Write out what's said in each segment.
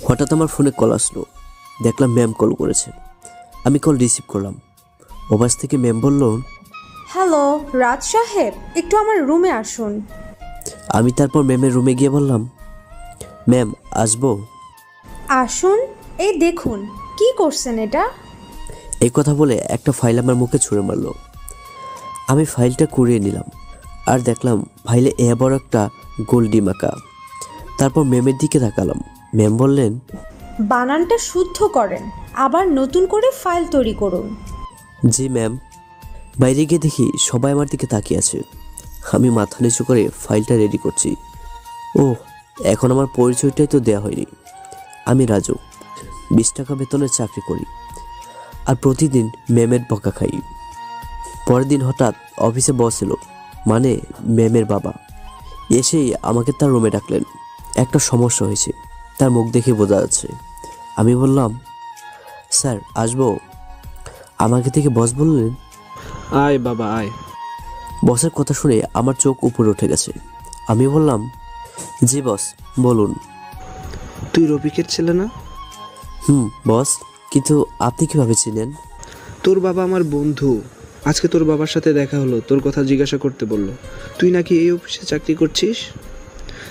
হঠাৎ আমার ফোনে কল আসলো। দেখলাম ম্যাম কল করেছে। আমি কল রিসিভ করলাম। ওপাশ থেকে ম্যাম বলল, হ্যালো রাজ সাহেব, একটু আমার রুমে আসুন। আমি তারপর ম্যামের রুমে গিয়ে বললাম, ম্যাম আসবো? আসুন। এই দেখুন কি করছেন এটা। এই কথা বলে একটা ফাইল আমার মুখে ছুঁড়ে মারল। আমি ফাইলটা কুড়িয়ে নিলাম আর দেখলাম ফাইলে বড় একটা গোল্ডি মাকা। তারপর ম্যামের দিকে তাকালাম। ম্যাম বললেন, বানানটা শুদ্ধ করেন, আবার নতুন করে ফাইল তৈরি করুন। জি ম্যাম। বাইরে গিয়ে দেখি সবাই আমার দিকে তাকিয়ে আছে। আমি মাথা নিচু করে ফাইলটা রেডি করছি। ও, এখন আমার পরিচয়টাই তো দেয়া হয়নি। আমি রাজু, 20 টাকা বেতনের চাকরি করি আর প্রতিদিন ম্যামের বকা খাই। পরের দিন হঠাৎ অফিসে বস এলো, মানে ম্যামের বাবা। এসেই আমাকে তার রুমে ডাকলেন। একটা সমস্যা হয়েছে, তার মুখ দেখে বোঝা যাচ্ছে। আমি বললাম, স্যার আসবো? আমাকে থেকে বস বললেন, আয় বাবা আয়। বসের কথা শুনে আমার চোখ উপরে উঠে গেছে। আমি বললাম, জি বস বলুন। তুই রফিকের ছেলে না? বস, কিন্তু আপনি কিভাবে চিনেন? তোর বাবা আমার বন্ধু। আজকে তোর বাবার সাথে দেখা হলো, তোর কথা জিজ্ঞাসা করতে বলল। তুই নাকি এই অফিসে চাকরি করছিস?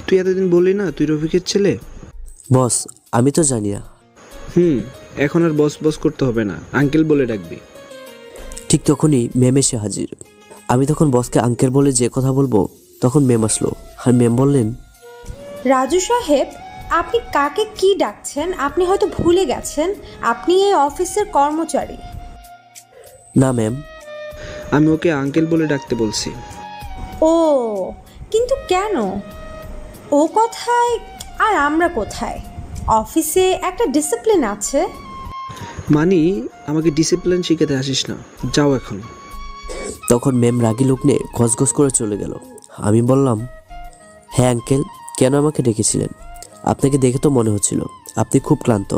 তুই এতদিন বললি না তুই রফিকের ছেলে? বস, আমি তো জানি না। এখন আর বস বস করতে হবে না, আঙ্কেল বলে ডাকবি। ঠিক তখনই ম্যাম এসে হাজির। আমি তখন বসকে আঙ্কেল বলে যে কথা বলবো, তখন ম্যাম আসলো আর ম্যাম বললেন, রাজু সাহেব, আপনি কাকে কি ডাকছেন? আপনি হয়তো ভুলে গেছেন আপনি এই অফিসের কর্মচারী। না ম্যাম। আমি ওকে আঙ্কেল বলে ডাকতে বলছি। ও, কিন্তু কেন? ও কোথায় আর আমরা কোথায়? অফিসে একটা ডিসিপ্লিন আছে। মানি, আমাকে ডিসিপ্লিন শিখাতে আসিস না, যাও এখন। তখন ম্যাম রাগী লোক নিয়ে গসগস করে চলে গেল। আমি বললাম, হ্যাঁ আঙ্কেল, কেন আমাকে ডেকেছিলেন? আপনাকে দেখে তো মনে হচ্ছিল আপনি খুব ক্লান্ত।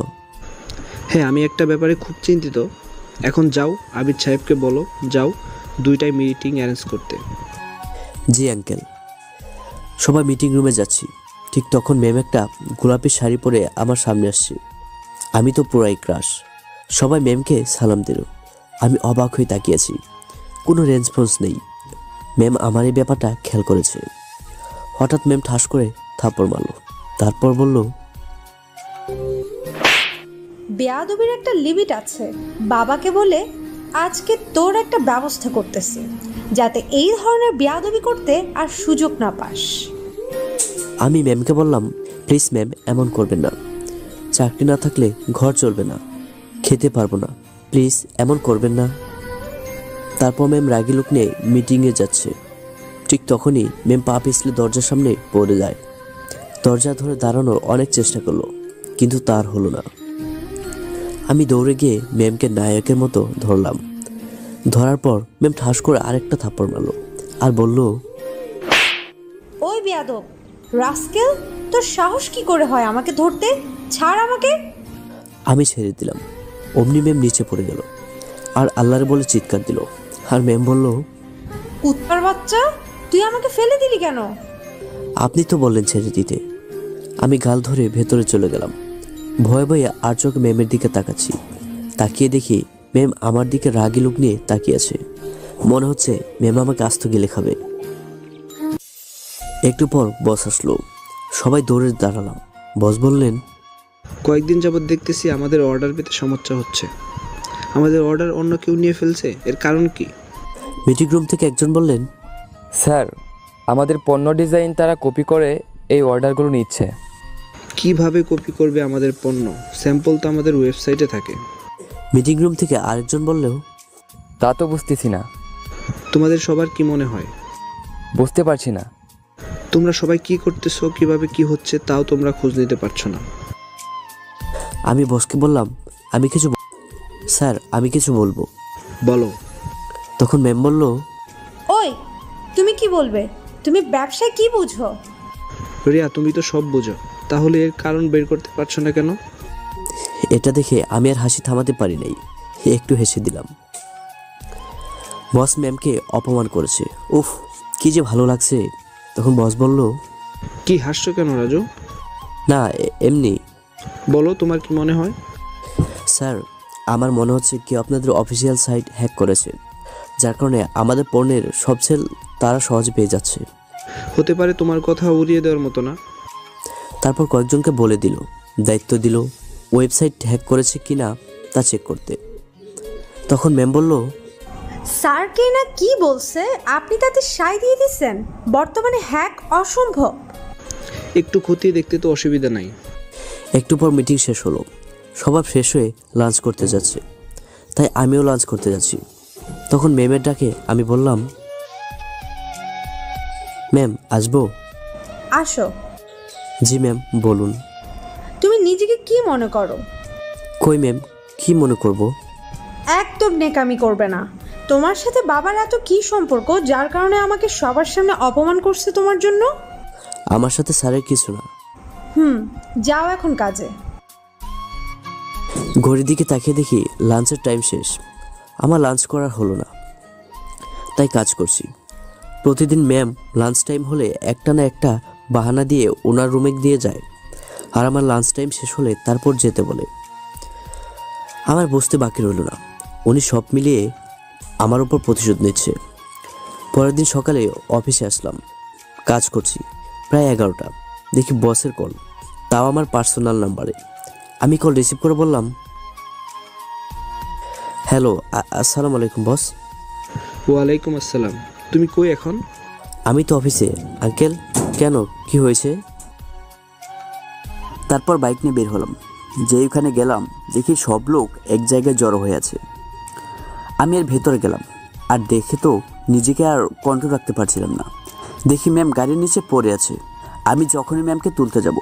হ্যাঁ, আমি একটা ব্যাপারে খুব চিন্তিত। এখন যাও, আবিদ সাহেবকে বলো যাও 2টায় মিটিং অ্যারেঞ্জ করতে। জি আঙ্কেল। সবাই মিটিং রুমে যাচ্ছি। ঠিক তখন ম্যাম একটা গোলাপি শাড়ি পরে আমার সামনে আসছে। আমি তো পুরাই ক্রাশ। সবাই ম্যামকে সালাম দিল। আমি অবাক হয়ে তাকিয়েছি, কোনো রেসপন্স নেই। ম্যাম আমার এই ব্যাপারটা খেয়াল করেছে। হঠাৎ ম্যাম ঠাস করে থাপ্পড় মারল। তারপর বলল, বেয়াদবির একটা লিমিট আছে। বাবাকে বলে আজকে তোর একটা ব্যবস্থা করতেছি, যাতে এই ধরনের বেয়াদবি করতে আর সুযোগ না পাস। আমি ম্যামকে বললাম, প্লিজ ম্যাম, এমন করবেন না। চাকরি না থাকলে ঘর চলবে না, খেতে পারবো না। প্লিজ এমন করবেন না। তারপর ম্যাম রাগী লোক নিয়ে মিটিংয়ে যাচ্ছে। ঠিক তখনই ম্যাম পা পিছলে দরজার সামনে পড়ে যায়। দরজা ধরে দাঁড়ানোর অনেক চেষ্টা করলো, কিন্তু তার হলো না। আমি দৌড়ে গিয়ে ম্যামকে নায়কের মতো ধরলাম। ধরার পর ম্যাম ঠাস করে আরেকটা থাপ্পড় মারলো আর বলল, ওই বেয়াদব রাস্কেল, তোর সাহস কি করে হয় আমাকে ধরতে? ছাড় আমাকে। আমি ছেড়ে দিলাম। অমনি ম্যাম নিচে পড়ে গেল আর আল্লাহরে বলে চিৎকার দিল। আর ম্যাম বলল, উত্তর বাচ্চা, তুই আমাকে ফেলে দিলি কেন? আপনি তো বললেন ছেড়ে দিতে। আমি গাল ধরে ভেতরে চলে গেলাম। ভয়ে ভয়ে আর চোখে ম্যামের দিকে তাকাচ্ছি। তাকিয়ে দেখি ম্যাম আমার দিকে রাগী লোক নিয়ে তাকিয়ে আছে। মনে হচ্ছে ম্যাম আমাকে আস্ত গেলে খাবে। একটু পর বস আসলো। সবাই দৌড়ে দাঁড়ালাম। বস বললেন, কয়েকদিন যাবৎ দেখতেছি আমাদের অর্ডার পেতে সমস্যা হচ্ছে। আমাদের অর্ডার অন্য কেউ নিয়ে ফেলছে, এর কারণ কি? মিটিং রুম থেকে একজন বললেন, স্যার, আমাদের পণ্য ডিজাইন তারা কপি করে এই অর্ডারগুলো নিচ্ছে। কিভাবে কপি করবে আমাদের পণ্য? স্যাম্পল তো আমাদের ওয়েবসাইটে থাকে। মিটিং রুম থেকে আরেকজন বললেও, তা তো বুঝতেছি না। তোমাদের সবার কি মনে হয়? বুঝতে পারছি না। তোমরা সবাই কি করতেছো, কিভাবে কি হচ্ছে তাও তোমরা খোঁজ নিতে পারছো না। আমি বসকে বললাম, স্যার আমি কিছু বলবো। বলো। তখন ম্যাম বলল, ওই, তুমি কি বলবে? তুমি ব্যবসায় কি বুঝো? রিয়া, তুমি তো সব বোঝো, তাহলে এর কারণ বের করতে পারছো না কেন? এটা দেখে আমি আর হাসি থামাতে পারি নাই। একটু হেসে দিলাম। বস ম্যামকে অপমান করেছে। উফ, কি যে ভালো লাগছে। তখন বস বলল, কি হাসছো কেন রাজু? না, এমনি। বলো তোমার কি মনে হয়? স্যার, আমার মনে হচ্ছে কেউ আপনাদের অফিসিয়াল সাইট হ্যাক করেছে, যার কারণে আমাদের পণ্যের সব সেল তারা সহজে পেয়ে যাচ্ছে। হতে পারে, তোমার কথা উড়িয়ে দেওয়ার মতো না। তারপর কয়েকজনকে বলে দিল, দায়িত্ব দিল ওয়েবসাইট হ্যাক করেছে কিনা তা চেক করতে। তখন ম্যাম বলল, স্যারকে না কি বলছে, আপনি তাতে সায় দিয়ে দিচ্ছেন? বর্তমানে হ্যাক অসম্ভব। একটু খতিয়ে দেখতে তো অসুবিধা নাই। একটু পর মিটিং শেষ হলো, সবাই ফ্রেশ হয়ে লাঞ্চ করতে যাচ্ছে, তাই আমিও লাঞ্চ করতে যাচ্ছি। তখন ম্যামের ডাকে আমি বললাম, ম্যাম আসবো? আসো। জি ম্যাম, বলুন। তুমি নিজেকে কি মনে করো? কই ম্যাম, কি মনে করব? একদম নেকামি করবে না। তোমার সাথে বাবার এত কি সম্পর্ক যার কারণে আমাকে সবার সামনে অপমান করছে তোমার জন্য? আমার সাথে স্যারের কিছু না। যাও এখন কাজে। ঘড়ির দিকে তাকিয়ে দেখি লাঞ্চের টাইম শেষ। আমার লাঞ্চ করার হলো না, তাই কাজ করছি। প্রতিদিন ম্যাম লাঞ্চ টাইম হলে একটা না একটা বাহানা দিয়ে ওনার রুমে দিয়ে যায়, আর আমার লাঞ্চ টাইম শেষ হলে তারপর যেতে বলে। আমার বুঝতে বাকি রইল না, উনি সব মিলিয়ে আমার উপর প্রতিশোধ নিচ্ছে। পরের দিন সকালে অফিসে আসলাম, কাজ করছি প্রায় 11টা। দেখি বসের কল, তাও আমার পার্সোনাল নাম্বারে। আমি কল রিসিভ করে বললাম, হ্যালো, আসসালামু আলাইকুম বস। ওয়ালাইকুম আসসালাম। তুমি কই এখন? আমি তো অফিসে। আঙ্কেল, কেন, কি হয়েছে? তারপর বাইক নিয়ে বের হলাম। যেখানে গেলাম দেখি সব লোক এক জায়গায় জড়ো হয়ে আছে। আমি এর ভেতরে গেলাম, আর দেখে তো নিজেকে আর কন্ট্রোল রাখতে পারছিলাম না। দেখি ম্যাম গাড়ির নিচে পড়ে আছে। আমি যখনই ম্যামকে তুলতে যাব,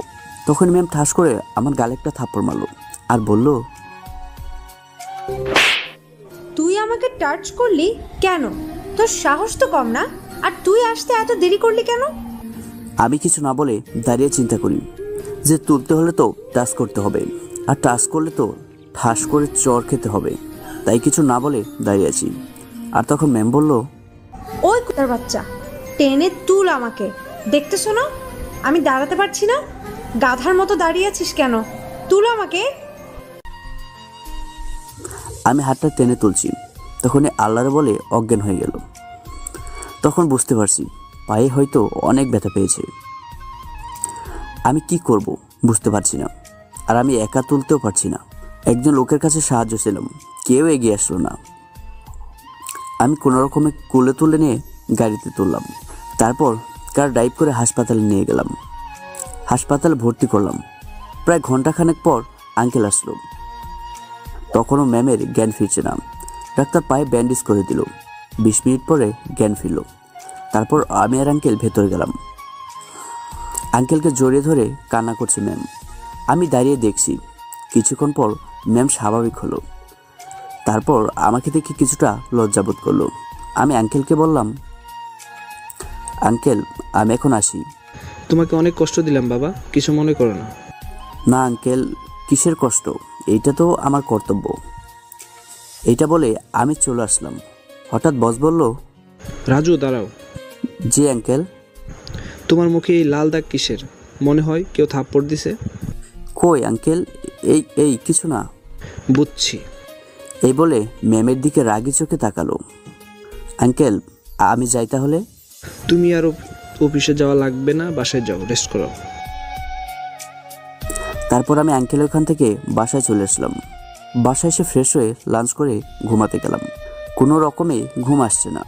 তখনই ম্যাম ঠাস করে আমার গালে একটা থাপ্পড় মারলো আর বলল, তুই আমাকে টাচ করলি কেন? তোর সাহস তো কম না? আর তুই আসতে এত দেরি করলি কেন? আমি কিছু না বলে দাঁড়িয়ে চিন্তা করি যে তুলতে হলে তো টাচ করতে হবে, আর টাচ করলে তো ঠাস করে চড় খেতে হবে। তাই কিছু না বলে দাঁড়িয়ে আছি। আর তখন ম্যাম বলল, ওই কোথার বাচ্চা, টেনে তুল আমাকে। দেখতেছো না আমি দাঁড়াতে পারছি না? গাধার মতো দাঁড়িয়ে আছিস কেন? তুল আমাকে। আমি হাতটা টেনে তুলছি, তখনই আল্লাহর বলে অজ্ঞান হয়ে গেল। তখন বুঝতে পারছি পায়ে হয়তো অনেক ব্যথা পেয়েছে। আমি কি করব বুঝতে পারছি না, আর আমি একা তুলতেও পারছি না। একজন লোকের কাছে সাহায্য ছিলাম, কেউ এগিয়ে আসলো না। আমি কোনো রকমে কোলে তুলে নিয়ে গাড়িতে তুললাম। তারপর কার ড্রাইভ করে হাসপাতালে নিয়ে গেলাম। হাসপাতালে ভর্তি করলাম। প্রায় ঘন্টাখানেক পর আঙ্কেল আসলো। তখনও ম্যামের জ্ঞান ফিরছে না। ডাক্তার পায়ে ব্যান্ডেজ করে দিল। 20 মিনিট পরে জ্ঞান ফিরল। তারপর আমি আর আঙ্কেল ভেতরে গেলাম। আঙ্কেলকে জড়িয়ে ধরে কান্না করছে ম্যাম। আমি দাঁড়িয়ে দেখছি। কিছুক্ষণ পর ম্যাম স্বাভাবিক হলো। তারপর আমাকে দেখে কিছুটা লজ্জাবোধ করলো। আমি আঙ্কেলকে বললাম, আঙ্কেল আমি এখন আসি। তোমাকে অনেক কষ্ট দিলাম বাবা, কিছু মনে করো না। না আঙ্কেল, কিসের কষ্ট, এইটা তো আমার কর্তব্য। এইটা বলে আমি চলে আসলাম। হঠাৎ বস বলল, রাজু দাঁড়াও। জি আঙ্কেল। তোমার মুখে এই লাল দাগ কিসের? মনে হয় কেউ থাপ্পড় দিছে। কই আঙ্কেল, এই এই কিছু না। বুঝছি। এই বলে ম্যামের দিকে রাগি চোখে তাকালো। আঙ্কেল আমি যাই তাহলে? তুমি আর অফিসে যাওয়া লাগবে না, বাসায় যাও, রেস্ট করো। তারপর আমি আঙ্কেলের ওখান থেকে বাসায় চলে আসলাম। বাসায় এসে ফ্রেশ হয়ে লাঞ্চ করে ঘুমাতে গেলাম। কোনো রকমে ঘুম আসছে না।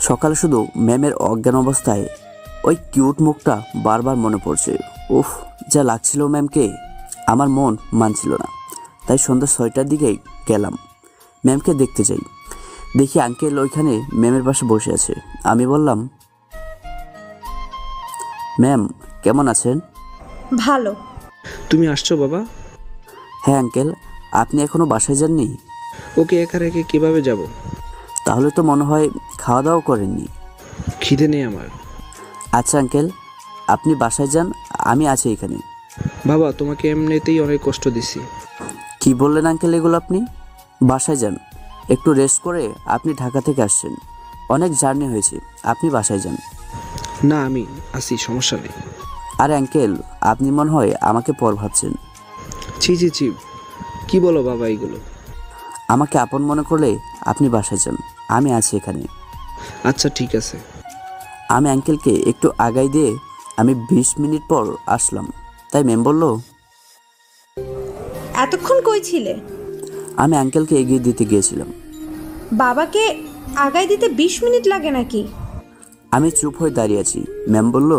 সকালে শুধু ম্যামের অজ্ঞান অবস্থায় ওই কিউট মুখটা বারবার মনে পড়ছে। উফ, যা লাগছিল ম্যামকে, আমার মন মানছিল না। তাই সন্ধ্যা 6টার দিকেই গেলাম, ম্যামকে দেখতে যাই। দেখি আঙ্কেল ওইখানে ম্যামের পাশে বসে আছে। আমি বললাম, ম্যাম কেমন আছেন? ভালো। তুমি আসছো বাবা? হ্যাঁ আঙ্কেল। আপনি এখনো বাসায় যাননি? ওকে একা রেখে কিভাবে যাব? তাহলে তো মনে হয় খাওয়া দাওয়া করেননি। খিদে নেই আমার। আচ্ছা আঙ্কেল, আপনি বাসায় যান, আমি আছি এখানে। বাবা তোমাকে এমনিতেই অনেক কষ্ট দিছি। কি বললেন আঙ্কেল এগুলো আপনি? বাসায় যান, একটু রেস্ট করে। আপনি ঢাকা থেকে আসছেন, অনেক জার্নি হয়েছে, আপনি বাসায় যান। না আমি আসি, সমস্যা নেই। আর আঙ্কেল, আপনি মনে হয় আমাকে পর ভাবছেন। ছি ছি ছি, কি বলো বাবা এগুলো? আমাকে আপন মনে করলে আপনি বাসায় যান, আমি আছি এখানে। আচ্ছা ঠিক আছে। আমি আঙ্কেলকে একটু আগাই দিয়ে আমি 20 মিনিট পর আসলাম। তাই ম্যাম বলল, এতক্ষণ কই ছিলে? আমি আঙ্কেলকে এগিয়ে দিতে গিয়েছিলাম। বাবাকে আগায় দিতে 20 মিনিট লাগে নাকি? আমি চুপ হয়ে দাঁড়িয়ে আছি। ম্যাম বলল,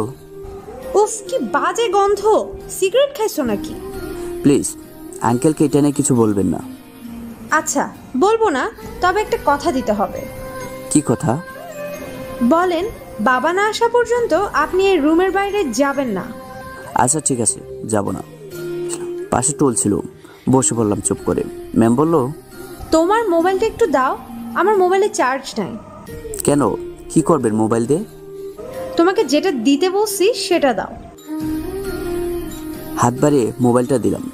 উফ, কি বাজে গন্ধ! সিগারেট খাইছো নাকি? প্লিজ আঙ্কেলকে এটা নিয়ে কিছু বলবেন না। আচ্ছা, বলবো না, তবে একটা কথা দিতে হবে। কি কথা? বলেন, বাবা না আসা পর্যন্ত আপনি এই রুমের বাইরে যাবেন না। আচ্ছা ঠিক আছে, যাব না। পাশে টুল ছিল, বসে পড়লাম চুপ করে। ম্যাম বলল, তোমার মোবাইলটা একটু দাও, আমার মোবাইলে চার্জ নাই। কেন, কি করবেন মোবাইল দিয়ে? তোমাকে যেটা দিতে বলছি সেটা দাও। হাত বাড়িয়ে মোবাইলটা দিলাম।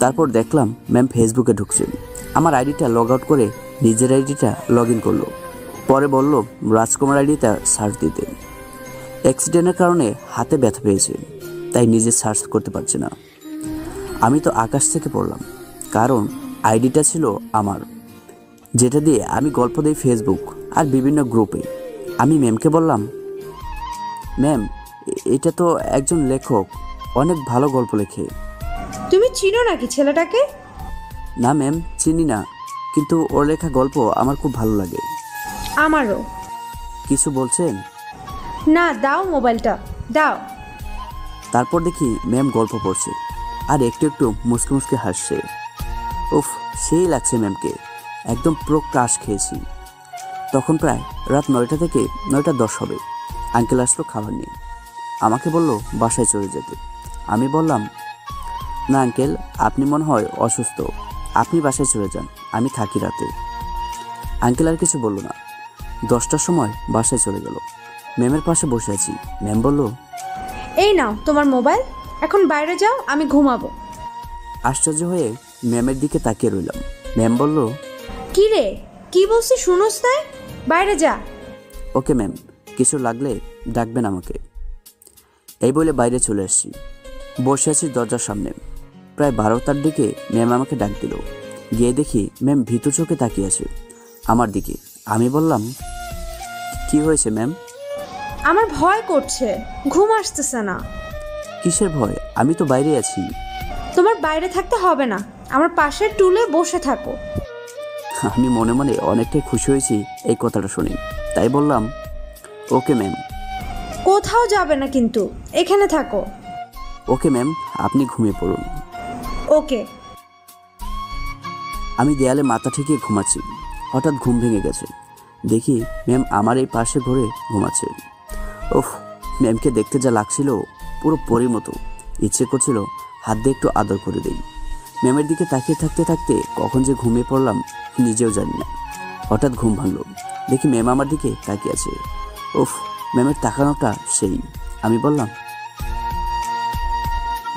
তারপর দেখলাম ম্যাম ফেসবুকে ঢুকছেন। আমার আইডিটা লগ আউট করে নিজের আইডিটা লগ ইন করলো। পরে বলল রাজকুমার আইডিটা সার্চ দিতে। অ্যাক্সিডেন্টের কারণে হাতে ব্যথা পেয়েছে, তাই নিজে সার্চ করতে পারছে না। আমি তো আকাশ থেকে পড়লাম, কারণ আইডিটা ছিল আমার, যেটা দিয়ে আমি গল্প দিই ফেসবুক আর বিভিন্ন গ্রুপে। আমি ম্যামকে বললাম, ম্যাম এটা তো একজন লেখক, অনেক ভালো গল্প লেখে। তুমি চিনো নাকি ছেলেটাকে? না ম্যাম, চিনি না, কিন্তু ওর লেখা গল্প আমার খুব ভালো লাগে। আমারও। কিছু বলছেন? না, দাও মোবাইলটা, দাও। তারপর দেখি ম্যাম গল্প পড়ছে আর একটু একটু মুসকে মুসকে হাসছে। উফ, সেই লাগছে ম্যামকে, একদম পুরো ক্রাশ খেয়েছি। তখন প্রায় রাত 9টা থেকে 9টা 10 হবে। আঙ্কেল আসলো খাবার নিয়ে, আমাকে বলল বাসায় চলে যেতে। আমি বললাম, না আঙ্কেল, আপনি মনে হয় অসুস্থ, আপনি বাসায় চলে যান, আমি থাকি রাতে। আঙ্কেল আর কিছু বলল না। 10টার সময় বাসায় চলে গেল। ম্যামের পাশে বসে আছি। ম্যাম বলল, এই নাও তোমার মোবাইল, এখন বাইরে যাও, আমি ঘুমাবো। আশ্চর্য হয়ে ম্যামের দিকে তাকিয়ে রইলাম। ম্যাম বলল, কি রে, কি বলছি শুনোস নাই? বাইরে যা। ওকে ম্যাম, কিছু লাগলে ডাকবেন আমাকে। এই বলে বাইরে চলে আসছি। বসে আছি দরজার সামনে। প্রায় 12টার দিকে ম্যাম আমাকে ডাক দিল। গিয়ে দেখি ম্যাম ভীতু চোখে তাকিয়ে আছে আমার দিকে। আমি বললাম, কি হয়েছে ম্যাম? আমার ভয় করছে, ঘুম আসতেছে না। কিসের ভয়? আমি তো বাইরে আছি। তোমার বাইরে থাকতে হবে না, আমার পাশের টুলে বসে থাকো। আমি মনে মনে অনেকটাই খুশি হয়েছি এই কথাটা শুনে, তাই বললাম, ওকে ম্যাম। কোথাও যাবে না কিন্তু, এখানে থাকো। ওকে ম্যাম, আপনি ঘুমিয়ে পড়ুন। ওকে। আমি দেয়ালে মাথা ঠেকিয়ে ঘুমাচ্ছি। হঠাৎ ঘুম ভেঙে গেছে। দেখি ম্যাম আমার এই পাশে ঘরে ঘুমাচ্ছে। ওহ, ম্যামকে দেখতে যা লাগছিল, পুরো পরীর মতো। ইচ্ছে করছিল হাত দিয়ে একটু আদর করে দেই। ম্যামের দিকে তাকিয়ে থাকতে থাকতে কখন যে ঘুমিয়ে পড়লাম নিজেও জানি না। হঠাৎ ঘুম ভাঙল। দেখি ম্যাম আমার দিকে তাকিয়ে আছে। উফ, ম্যামের তাকানোটা সেই। আমি বললাম,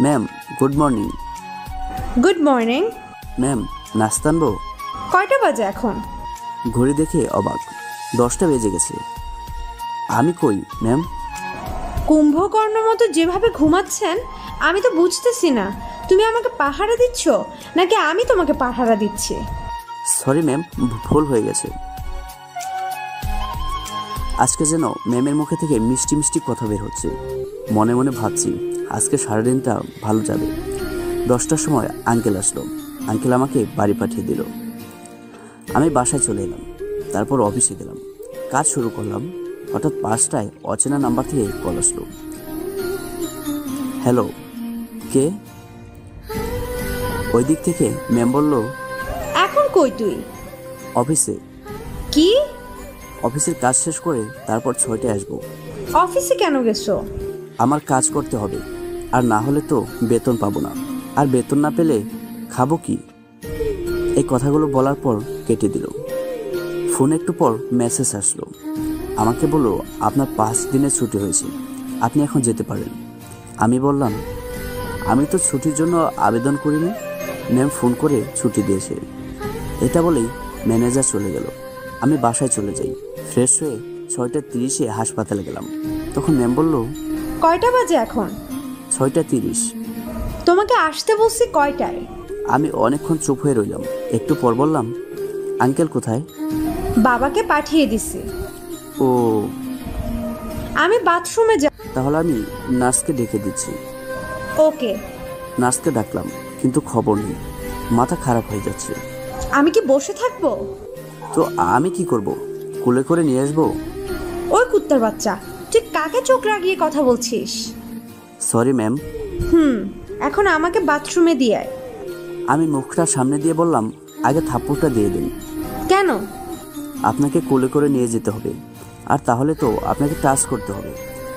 ma'am good morning. Good morning. Ma'am নাস্তা আনবো? কয়টা বাজে এখন? ঘড়ি দেখে অবাক, 10টা বেজে গেছে। আমি কই ম্যাম? কুম্ভকর্ণ মতো যেভাবে ঘুমাচ্ছেন আমি তো বুঝতেছি না, তুমি আমাকে পাহারা দিচ্ছ নাকি আমি তোমাকে পাহারা দিচ্ছি? সরি ম্যাম, ভুল হয়ে গেছে। আজকে যেন ম্যামের মুখে থেকে মিষ্টি মিষ্টি কথা বের হচ্ছে। মনে মনে ভাবছি আজকে সারাদিনটা ভালো যাবে। 10টার সময় আঙ্কেল আসলো। আঙ্কেল আমাকে বাড়ি পাঠিয়ে দিল। আমি বাসায় চলে এলাম। তারপর অফিসে গেলাম, কাজ শুরু করলাম। হঠাৎ 5টায় অচেনা নাম্বার থেকে কল আসলো। হ্যালো, কে? ওই দিক থেকে ম্যাম বলল, এখন কই তুই? অফিসে। কি? অফিসের কাজ শেষ করে তারপর 6টায় আসবো। অফিসে কেন গেছো? আমার কাজ করতে হবে, আর না হলে তো বেতন পাবো না, আর বেতন না পেলে খাবো কি? এই কথাগুলো বলার পর কেটে দিল। ফোনে একটু পর মেসেজ আসলো। আমাকে বলল আপনার 5 দিনের ছুটি হয়েছে, আপনি এখন যেতে পারেন। আমি বললাম, আমি তো ছুটির জন্য আবেদন করিনি। ম্যাম ফোন করে ছুটি দিয়েছে। এটা বলেই ম্যানেজার চলে গেল। আমি বাসায় চলে যাই। ফ্রেশ হয়ে 6টা 30-এ হাসপাতালে গেলাম। তখন ম্যাম বলল, কয়টা বাজে এখন? 6:30। তোমাকে আসতে বলছি কয়টায়? আমি অনেকক্ষণ চুপ হয়ে রইলাম। একটু পর বললাম, আঙ্কেল কোথায়? বাবাকে পাঠিয়ে দিছি। ও, আমি বাথরুমে যা। তাহলে আমি নার্সকে ডেকে দিচ্ছি। ওকে। নার্সকে ডাকলাম, কিন্তু খবর নেই। মাথা খারাপ হয়ে যাচ্ছে। আমি কি বসে থাকবো? তো আমি কি করব? কোলে করে নিয়ে আসবো? ওই কুত্তার বাচ্চা, তুই কাকে চোখ লাগিয়ে কথা বলছিস? Sorry ma'am. এখন আমাকে বাথরুমে দিয়ে আয়। আমি মুখটা সামনে দিয়ে বললাম, আগে থাপ্পড়টা দিয়ে দিন। কেন? আপনাকে কোলে করে নিয়ে যেতে হবে, আর তাহলে তো আপনাকে টাচ করতে হবে,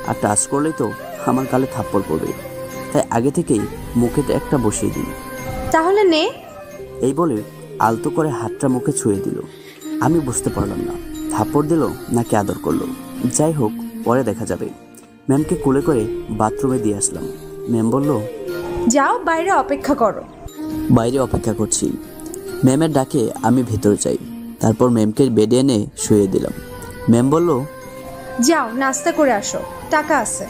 আর টাচ করলেই তো আমার গালে থাপ্পড় পড়বে। তাই আগে থেকেই মুখে একটা বসিয়ে দিন। তাহলে নে। এই বলে আলতো করে হাতটা মুখে ছুঁয়ে দিল। আমি বুঝতে পারলাম না থাপ্পড় দিল নাকি আদর করলো। যাই হোক, পরে দেখা যাবে। ম্যামকে কোলে করে বাথরুমে দিয়ে আসলাম। ম্যাম বলল, যাও, বাইরে অপেক্ষা করো। বাইরে অপেক্ষা করছি। ম্যামের ডাকে আমি ভেতরে যাই। তারপর ম্যামকে বেডে এনে শুয়ে দিলাম। ম্যাম বলল, যাও, নাস্তা করে আসো, টাকা আছে।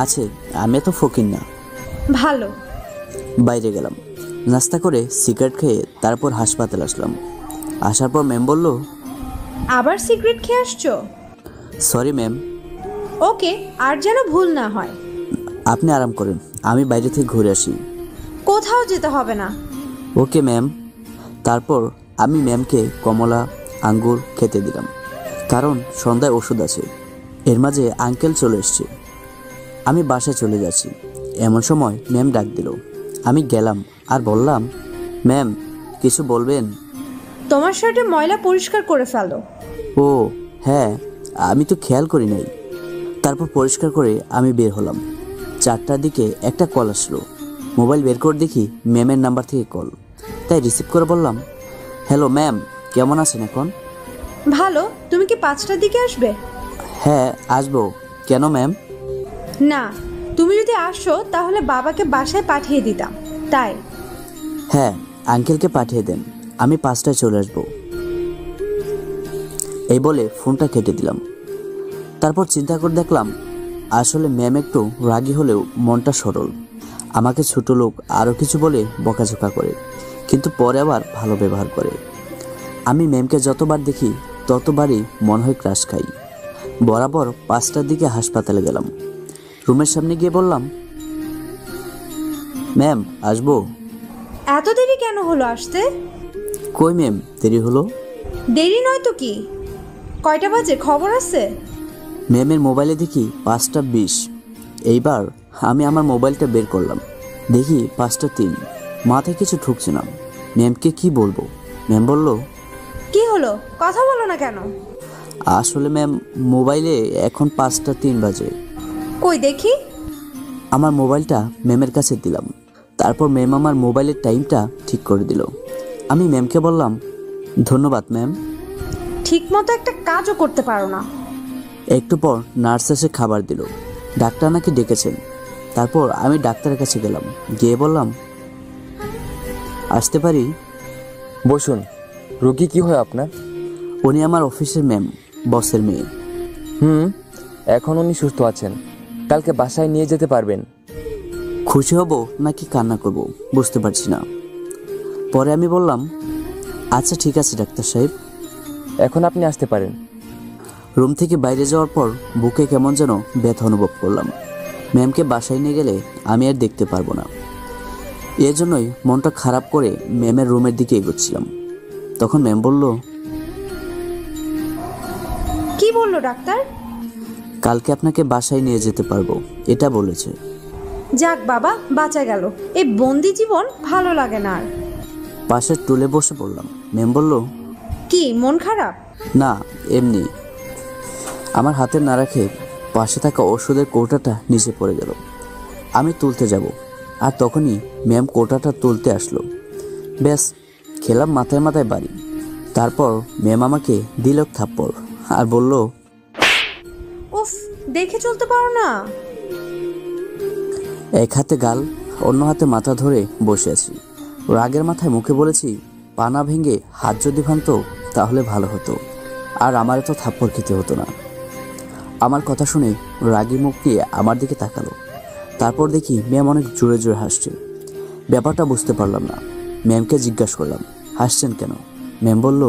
আছে, আমি তো ফকির না। ভালো। বাইরে গেলাম, নাস্তা করে সিগারেট খেয়ে তারপর হাসপাতাল আসলাম। আসার পর ম্যাম বলল, আবার সিগারেট খেয়ে আসছো? Sorry ma'am. ওকে, আর যেন ভুল না হয়। আপনি আরাম করেন, আমি বাইরে থেকে ঘুরে আসি। কোথাও যেতে হবে না। Okay ma'am. তারপর আমি ম্যামকে কমলা, আঙ্গুর খেতে দিলাম, কারণ সন্ধ্যায় ওষুধ আছে। এর মাঝে আঙ্কেল চলে এসছে। আমি বাসায় চলে যাচ্ছি। এমন সময় ম্যাম ডাক দিল। আমি গেলাম আর বললাম, ম্যাম কিছু বলবেন? তোমার শার্টে ময়লা পরিষ্কার করে ফেলো। ও হ্যাঁ, আমি তো খেয়াল করি নাই। তারপর পরিষ্কার করে আমি বের হলাম। 4টার দিকে একটা কল আসলো। মোবাইল বের করে দেখি ম্যামের নাম্বার থেকে কল। তাই রিসিভ করে বললাম, হ্যালো ম্যাম, কেমন আছেন এখন? ভালো। তুমি কি 5টার দিকে আসবে? হ্যাঁ আসবো। কেন ম্যাম? না, তুমি যদি আসো তাহলে বাবাকে বাসায় পাঠিয়ে দিতাম, তাই। হ্যাঁ, আঙ্কেলকে পাঠিয়ে দেন, আমি 5টায় চলে আসবো। এই বলে ফোনটা কেটে দিলাম। তারপর চিন্তা করে দেখলাম, আসলে ম্যাম একটু রাগী হলেও মনটা সরল। আমাকে ছোট লোক আরও কিছু বলে বকাঝকা করে, কিন্তু পরে আবার ভালো ব্যবহার করে। আমি ম্যামকে যতবার দেখি ততবারই মনে হয় ক্রাশ খাই। বরাবর 5টার দিকে হাসপাতালে গেলাম। রুমের সামনে গিয়ে বললাম, ম্যাম আসবো? এত দেরি কেন হলো আসতে? কই ম্যাম, দেরি হলো? দেরি নয় তো কি? কয়টা বাজে খবর আছে? ম্যামের মোবাইলে দেখি 5টা 20। এইবার আমি আমার মোবাইলটা বের করলাম, দেখি 5টা 3। মাথায় কিছু ঢুকছে না। ম্যামকে কি বলবো? ম্যাম বলল, কি হলো, কথা বলো না কেন? আসলে ম্যাম মোবাইলে এখন 5টা 3 বাজে। কই দেখি। আমার মোবাইলটা ম্যামের কাছে দিলাম। তারপর ম্যাম আমার মোবাইলের টাইমটা ঠিক করে দিল। আমি ম্যামকে বললাম, ধন্যবাদ ম্যাম। ঠিক মতো একটা কাজও করতে পারো না। একটু পর নার্স এসে খাবার দিল। ডাক্তার নাকি ডেকেছেন। তারপর আমি ডাক্তারের কাছে গেলাম, গিয়ে বললাম, আসতে পারি? বসুন। রোগী কি হয় আপনার? উনি আমার অফিসের ম্যাম, বসের মেয়ে। এখন উনি সুস্থ আছেন, কালকে বাসায় নিয়ে যেতে পারবেন। খুশি হব নাকি কান্না করব বুঝতে পারছি না। পরে আমি বললাম, আচ্ছা ঠিক আছে ডাক্তার সাহেব। এখন আপনি আসতে পারেন। রুম থেকে বাইরে যাওয়ার পর বুকে কেমন যেন ব্যথা অনুভব করলাম। ম্যামকে বাসায় নিয়ে গেলে আমি আর দেখতে পারবো না। এর জন্যই মনটা খারাপ করে ম্যামের রুমের দিকে এগোচ্ছিলাম। তখন ম্যাম বলল, কি বললো ডাক্তার? কালকে আপনাকে বাসায় নিয়ে যেতে পারবো, এটা বলেছে। যাক বাবা, বাঁচা গেল। এই বন্দি জীবন ভালো লাগে না আর। পাশের টুলে বসে পড়লাম। ম্যাম বলল, কি মন খারাপ? না এমনি। আমার হাতে না রাখে পাশে থাকা ওষুধের কৌটাটা নিচে পড়ে গেল। আমি তুলতে যাব, আর তখনই ম্যাম কৌটাটা তুলতে আসলো। ব্যাস, খেলাম মাথায় মাথায় বাড়ি। তারপর ম্যাম আমাকে দিল থাপ্পড় আর বলল, উফ, দেখে চলতে পারো না? এক হাতে গাল, অন্য হাতে মাথা ধরে বসে আছি। রাগের মাথায় মুখে বলেছি, পানা ভেঙে হাত যদি ভাঙতো তাহলে ভালো হতো, আর আমার এত থাপ্পড় খেতে হতো না। আমার কথা শুনে রাগী মুখ দিয়ে আমার দিকে তাকালো। তারপর দেখি ম্যাম অনেক জোরে জোরে হাসছে। ব্যাপারটা বুঝতে পারলাম না। ম্যামকে জিজ্ঞাসা করলাম, হাসছেন কেন? ম্যাম বলল,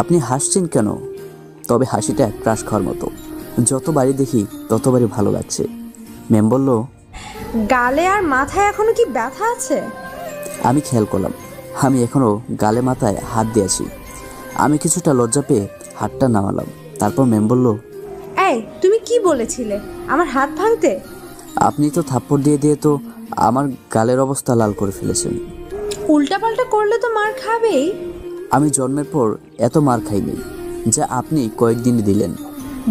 আপনি হাসছেন কেন? তবে হাসিটা ক্রাশ খাওয়ার মতো। যতবারই দেখি ততবারই ভালো লাগছে। ম্যাম বলল, গালে আর মাথায় এখনো কি ব্যথা আছে? আমি খেয়াল করলাম আমি এখনও গালে মাথায় হাত দিয়েছি। আমি কিছুটা লজ্জা পেয়ে হাতটা নামালাম। তারপর ম্যাম বলল, এই তুমি কি বলেছিলে আমার হাত ভাঙতে? আপনি তো থাপ্পড় দিয়ে দিয়ে তো আমার গালের অবস্থা লাল করে ফেলেছেন। উল্টাপাল্টা করলে তো মার খাবেই। আমি জন্মের পর এত মার খাইনি যা আপনি কয়েকদিনই দিলেন।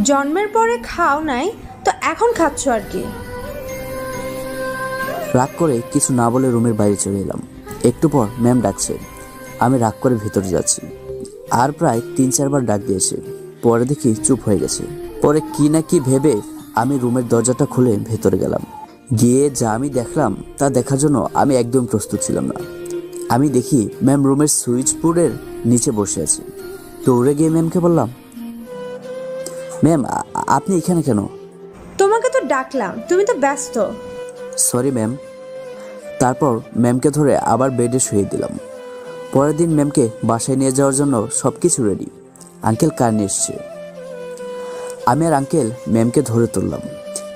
জন্মের পরে খাও নাই তো এখন খাচ্ছ আর কি? রাগ করে কিছু না বলে রুমের বাইরে চলে এলাম। একটু পর ম্যাম ডাকছে। আমি রাগ করে ভিতরে যাচ্ছি। আর প্রায় 3-4 বার ডাক দিয়েছে। পরে দেখি চুপ হয়ে গেছে। পরে কি না কি ভেবে আমি রুমের দরজাটা খুলে ভেতরে গেলাম। গিয়ে যা আমি দেখলাম তা দেখার জন্য আমি একদম প্রস্তুত ছিলাম না। আমি দেখি ম্যাম রুমের সুইচ বোর্ডের নিচে বসে আছে। দৌড়ে গিয়ে ম্যামকে বললাম, ম্যাম আপনি এখানে কেন? তোমাকে তো ডাকলাম, তুমি তো ব্যস্ত। Sorry ma'am. তারপর ম্যামকে ধরে আবার বেডে শুয়ে দিলাম। পরের দিন ম্যামকে বাসায় নিয়ে যাওয়ার জন্য সব কিছু রেডি। আঙ্কেল কার নিয়ে এসছে। আমি আর আঙ্কেল ম্যামকে ধরে তুললাম।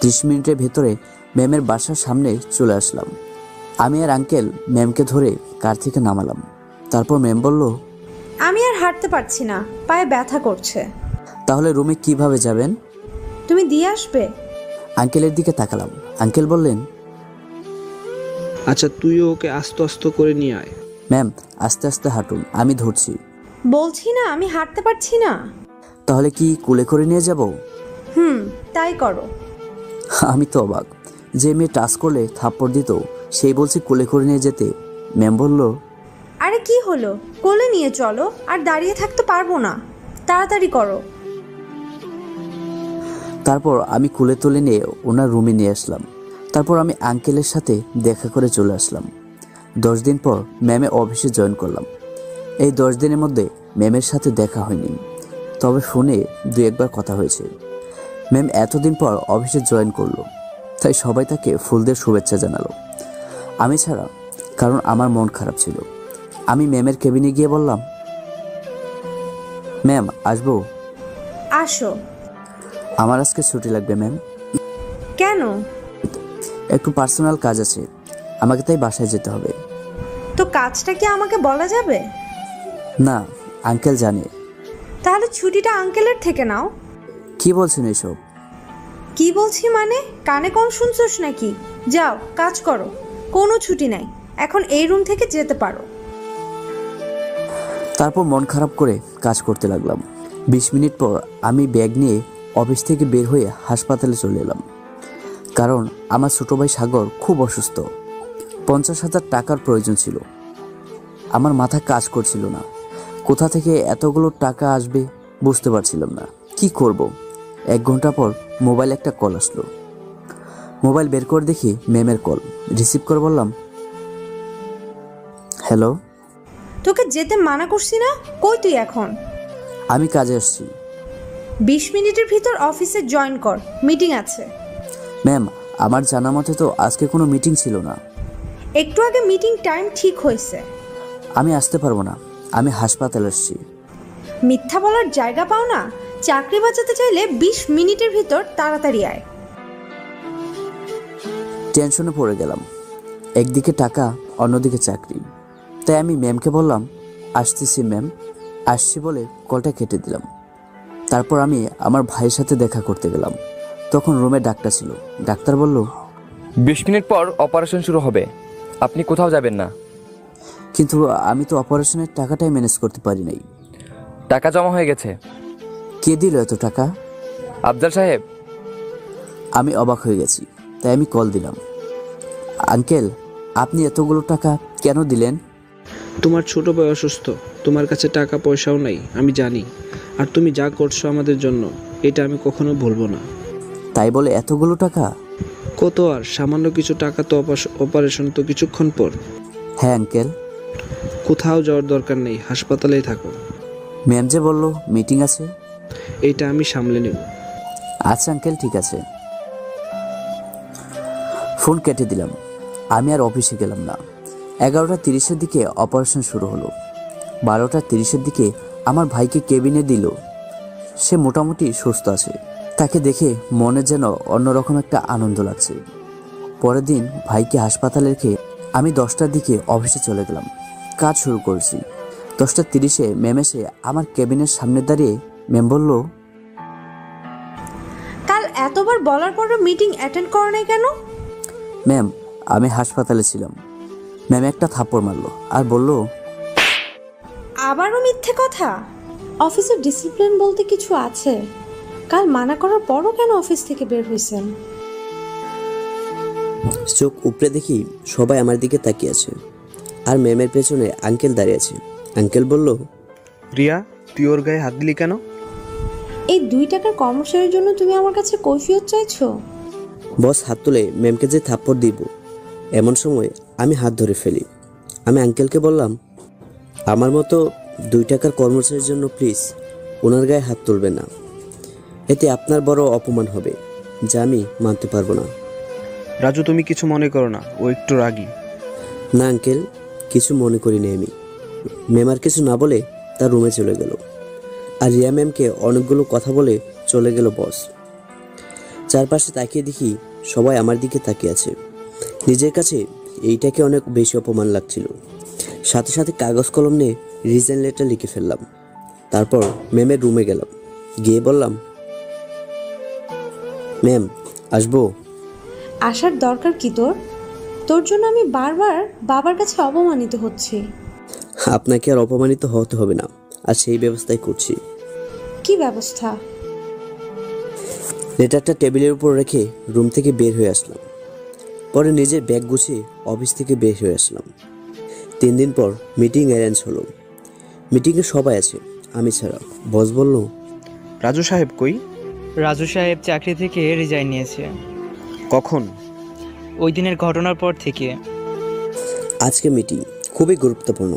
30 মিনিটের ভেতরে ম্যামের বাসার সামনে চলে আসলাম। আমি আর আঙ্কেল ম্যামকে ধরে কার থেকে নামালাম। তারপর ম্যাম বলল, আমি আর হাঁটতে পারছি না, পায়ে ব্যথা করছে। তাহলে রুমে কিভাবে যাবেন? তুমি দিয়ে আসবে? আঙ্কেলের দিকে তাকালাম। আঙ্কেল বললেন, আচ্ছা তুইও ওকে আস্তে আস্তে করে নিয়ে আয়। ম্যাম আস্তে আস্তে হাঁটুন, আমি ধরছি। বলছি না আমি হাঁটতে পারছি না। তাহলে কি কোলে করে নিয়ে যাব? তাই করো। আমি তো অবাক। যে মেয়ে টাচ করলে থাপ্পড় দিত সেই বলছে কোলে করে নিয়ে যেতে। ম্যাম বলল, আরে কি হলো, কোলে নিয়ে চলো, আর দাঁড়িয়ে থাকতে পারবো না, তাড়াতাড়ি করো। তারপর আমি কোলে তুলে নিয়ে ওনার রুমে নিয়ে আসলাম। তারপর আমি আঙ্কেলের সাথে দেখা করে চলে আসলাম। 10 দিন পর ম্যামে অফিসে জয়েন করলাম। এই 10 দিনের মধ্যে ম্যামের সাথে দেখা হয়নি, তবে ফোনে 2-1 বার কথা হয়েছে। ম্যাম এতদিন পর অফিসে জয়েন করলো, তাই সবাই তাকে ফুল দিয়ে শুভেচ্ছা জানালো, আমি ছাড়া, কারণ আমার মন খারাপ ছিল। আমি ম্যামের কেবিনে গিয়ে বললাম, ম্যাম আসবো? আসো। আমার আজকে ছুটি লাগবে ম্যাম। কেন? একটু পার্সোনাল কাজ আছে, আমাকে তাই বাসায় যেতে হবে। তো কাজটা কি আমাকে বলা যাবে? না, আঙ্কেল জানে। তাহলে ছুটিটা আঙ্কেলের থেকে নাও। কি বলছেন এসব? কি বলছি মানে, কানে কম শুনছোস নাকি? যাও কাজ করো, কোনো ছুটি নাই, এখন এই রুম থেকে যেতে পারো। তারপর মন খারাপ করে কাজ করতে লাগলাম। 20 মিনিট পর আমি ব্যাগ নিয়ে অফিস থেকে বের হয়ে হাসপাতালে চলে এলাম, কারণ আমার ছোট ভাই সাগর খুব অসুস্থ। 50,000 টাকার প্রয়োজন ছিল। আমার মাথা কাজ করছিল না, কোথা থেকে এতগুলো টাকা আসবে বুঝতে পারছিলাম না। কি করব? 1 ঘন্টা পর মোবাইল একটা কল আসলো। মোবাইল বের করে দেখি ম্যামের কল। রিসিভ করে বললাম, হ্যালো। তোকে যেতে মানা করছি না? কই তুই এখন? আমি কাজে আসছি। 20 মিনিটের ভিতর অফিসে জয়েন কর, মিটিং আছে। ম্যাম আমার জানা মতে তো আজকে কোনো মিটিং ছিল না। একটু আগে মিটিং টাইম ঠিক হয়েছে। আমি আসতে পারবো না, আমি হাসপাতালে আসছি। মিথ্যা বলার জায়গা পাও না? চাকরি বাঁচাতে চাইলে 20 মিনিটের ভিতর তাড়াতাড়ি আয়। টেনশনে পড়ে গেলাম। একদিকে টাকা, অন্যদিকে চাকরি। তাই আমি ম্যামকে বললাম, আসতেছি ম্যাম। আসছি বলে কলটা কেটে দিলাম। তারপর আমি আমার ভাইয়ের সাথে দেখা করতে গেলাম। তখন রুমে ডাক্তার ছিল। ডাক্তার বলল, 20 মিনিট পর অপারেশন শুরু হবে, আপনি কোথাও যাবেন না। কিন্তু আমি তো অপারেশনের টাকাটাই ম্যানেজ করতে পারি নাই। টাকা জমা হয়ে গেছে। কে দিল এত টাকা? আফজাল সাহেব। আমি অবাক হয়ে গেছি, তাই আমি কল দিলাম। আঙ্কেল, আপনি এতগুলো টাকা কেন দিলেন? তোমার ছোট ভাই অসুস্থ, তোমার কাছে টাকা পয়সাও নাই, আমি জানি। আর তুমি যা করছো আমাদের জন্য, এটা আমি কখনো ভুলবো না। তাই বলে এতগুলো টাকা? কত আর, সামান্য কিছু টাকা তো। অপারেশন তো কিছুক্ষণ পর। হ্যাঁ আঙ্কেল। কোথাও যাওয়ার দরকার নেই, হাসপাতালেই থাকো। ম্যাম যে বললো মিটিং আছে। এইটা আমি সামলে নেব। আচ্ছা আঙ্কেল, ঠিক আছে। ফোন কেটে দিলাম। আমি আর অফিসে গেলাম না। 11:30-এর দিকে অপারেশন শুরু হলো। 12:30-এর দিকে আমার ভাইকে কেবিনে দিল। সে মোটামুটি সুস্থ আছে। তাকে দেখে মনে যেন অন্যরকম একটা আনন্দ লাগছে। পরের দিন ভাইকে হাসপাতালে রেখে আমি 10টার দিকে অফিসে চলে গেলাম। কাজ শুরু করেছি। 10:30-এ ম্যাম এসে আমার কেবিনের সামনে দাঁড়িয়ে ম্যাম বলল, কাল এতবার বলার পরও মিটিং অ্যাটেন্ড করো নাই কেন? ম্যাম আমি হাসপাতালে ছিলাম। ম্যাম একটা থাপ্পড় মারলো আর বলল, আবারও মিথ্যে কথা। অফিসের ডিসিপ্লিন বলতে কিছু আছে। কাল মানা করার পরও কেন অফিস থেকে বের হয়েছেন? চোখ উপরে দেখি সবাই আমার দিকে তাকিয়ে আছে। আর ম্যামের পেছনে আঙ্কেল দাঁড়িয়ে আছে। আঙ্কেল বলল, রিয়া, তুই ওর গায়ে হাত দিলি কেন? এই 2 টাকার কর্মচারীর জন্য তুমি আমার কাছে কৈফিয়ত চাইছো? বস হাত তুলে ম্যামকে যে থাপ্পড় দিব, এমন সময় আমি হাত ধরে ফেলি। আমি আঙ্কেলকে বললাম, আমার মতো 2 টাকার কর্মচারীর জন্য প্লিজ ওনার গায়ে হাত তুলবেন না। এতে আপনার বড় অপমান হবে, যা আমি মানতে পারবো না। রাজু, তুমি কিছু মনে করো না, ও একটু রাগী। না আঙ্কেল, কিছু মনে করিনি আমি। ম্যাম আর কিছু না বলে তার রুমে চলে গেল। আর রিয়া ম্যামকে অনেকগুলো কথা বলে চলে গেল বস। চারপাশে তাকিয়ে দেখি সবাই আমার দিকে তাকিয়ে আছে। নিজের কাছে এইটাকে অনেক বেশি অপমান লাগছিল। সাথে সাথে কাগজ কলম নিয়ে রিজাইন লেটার লিখে ফেললাম। তারপর ম্যামের রুমে গেলাম। গিয়ে বললাম, ম্যাম আসবো? আসার দরকার কি তোর? তোর জন্য আমি বারবার বাবার কাছে অপমানিত হচ্ছি। আপনাকে আর অপমানিত হতে হবে না, আর সেই ব্যবস্থাই করছি। কি ব্যবস্থা? লেটারটা টেবিলের উপর রেখে রুম থেকে বের হয়ে আসলাম। পরে নিজের ব্যাগ গুছিয়ে অফিস থেকে বের হয়ে আসলাম। 3 দিন পর মিটিং অ্যারেঞ্জ হলো। মিটিংয়ে সবাই আছে, আমি ছাড়া। বস বলল, রাজু সাহেব কই? রাজু সাহেব চাকরি থেকে রিজাইন নিয়েছে কখন? ওই দিনের ঘটনার পর থেকে। আজকে মিটিং খুবই গুরুত্বপূর্ণ।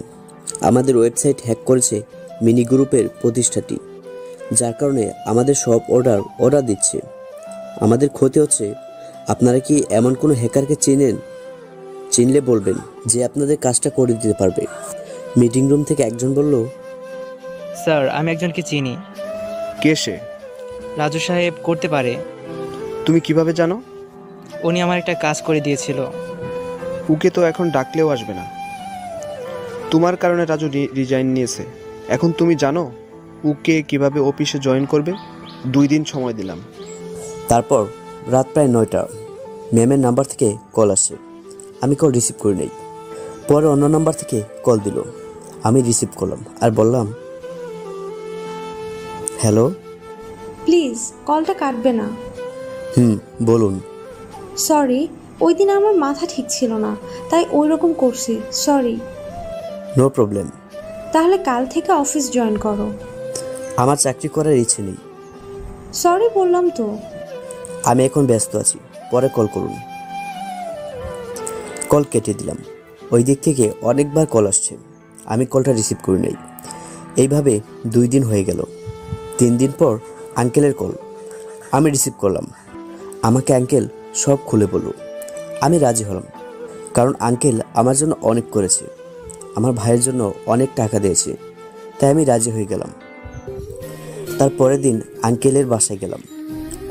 আমাদের ওয়েবসাইট হ্যাক করেছে মিনি গ্রুপের প্রতিষ্ঠাটি, যার কারণে আমাদের সব অর্ডার দিচ্ছে। আমাদের ক্ষতি হচ্ছে। আপনারা কি এমন কোনো হ্যাকারকে চেনেন? চিনলে বলবেন, যে আপনাদের কাজটা করে দিতে পারবে। মিটিং রুম থেকে একজন বলল, স্যার, আমি একজনকে চিনি। কে সে? রাজু সাহেব করতে পারে। তুমি কিভাবে জানো? উনি আমার একটা কাজ করে দিয়েছিল। ওকে তো এখন ডাকলেও আসবে না। তোমার কারণে রাজু রিজাইন নিয়েছে। এখন তুমি জানো ওকে কিভাবে অফিসে জয়েন করবে? 2 দিন সময় দিলাম। তারপর রাত প্রায় 9টা। ম্যামের নাম্বার থেকে কল আসে। আমি কল রিসিভ করি নাই। পরে অন্য নাম্বার থেকে কল দিল। আমি রিসিভ করলাম আর বললাম, হ্যালো। প্লিজ কলটা কাটবে না। বলুন। সরি, ওই দিন আমার মাথা ঠিক ছিল না, তাই ওই রকম করছি। সরি। No problem. তাহলে কাল থেকে অফিস জয়েন করো। আমার চাকরি করার ইচ্ছে নেই। সরি বললাম তো। আমি এখন ব্যস্ত আছি, পরে কল করুন। কল কেটে দিলাম। ওই দিক থেকে অনেকবার কল আসছে, আমি কলটা রিসিভ করি নাই। এইভাবে 2 দিন হয়ে গেল। 3 দিন পর আঙ্কেলের কল। আমি রিসিভ করলাম। আমাকে আঙ্কেল সব খুলে বলল। আমি রাজি হলাম, কারণ আঙ্কেল আমার জন্য অনেক করেছে। আমার ভাইয়ের জন্য অনেক টাকা দিয়েছে, তাই আমি রাজি হয়ে গেলাম। তার পরের দিন আঙ্কেলের বাসায় গেলাম।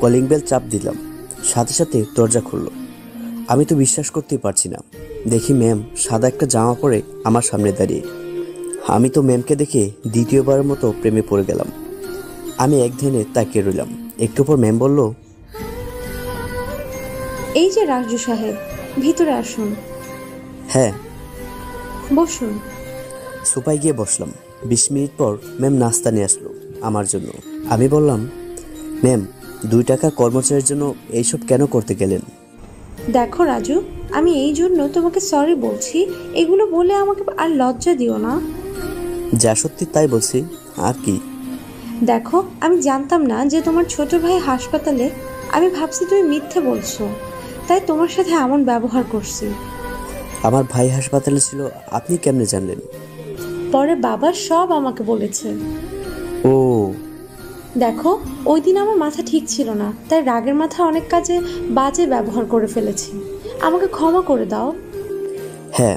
কলিং বেল চাপ দিলাম, সাথে সাথে দরজা খুলল। আমি তো বিশ্বাস করতেই পারছি না। দেখি ম্যাম সাদা একটা জামা পরে আমার সামনে দাঁড়িয়ে। আমি তো ম্যামকে দেখে দ্বিতীয়বারের মতো প্রেমে পড়ে গেলাম। আমি এক ধ্যানে তাকিয়ে রইলাম। একটু পর ম্যাম বলল, এই যে রাজু সাহেব, ভিতরে আসুন। হ্যাঁ। বসুন। সোফায় গিয়ে বসলাম। 20 মিনিট পর ম্যাম নাস্তা নিয়ে আসলো আমার জন্য। আমি বললাম, ম্যাম 2 টাকার কর্মচারীর জন্য এইসব কেন করতে গেলেন? দেখো রাজু, আমি এই জন্য তোমাকে সরি বলছি। এগুলো বলে আমাকে আর লজ্জা দিও না। যা সত্যি তাই বলছি, আর কি। দেখো, আমি জানতাম না যে তোমার ছোট ভাই হাসপাতালে। আমি ভাবছি তুমি মিথ্যে বলছো, তাই তোমার সাথে এমন ব্যবহার করছি। আমার ভাই হাসপাতালে ছিল, আপনি কেমনে জানলেন? পরে বাবা সব আমাকে বলেছে। ও, দেখো, ওই দিন আমার মাথা ঠিক ছিল না, তাই রাগের মাথায় অনেক কাজে বাজে ব্যবহার করে ফেলেছি। আমাকে ক্ষমা করে দাও। হ্যাঁ,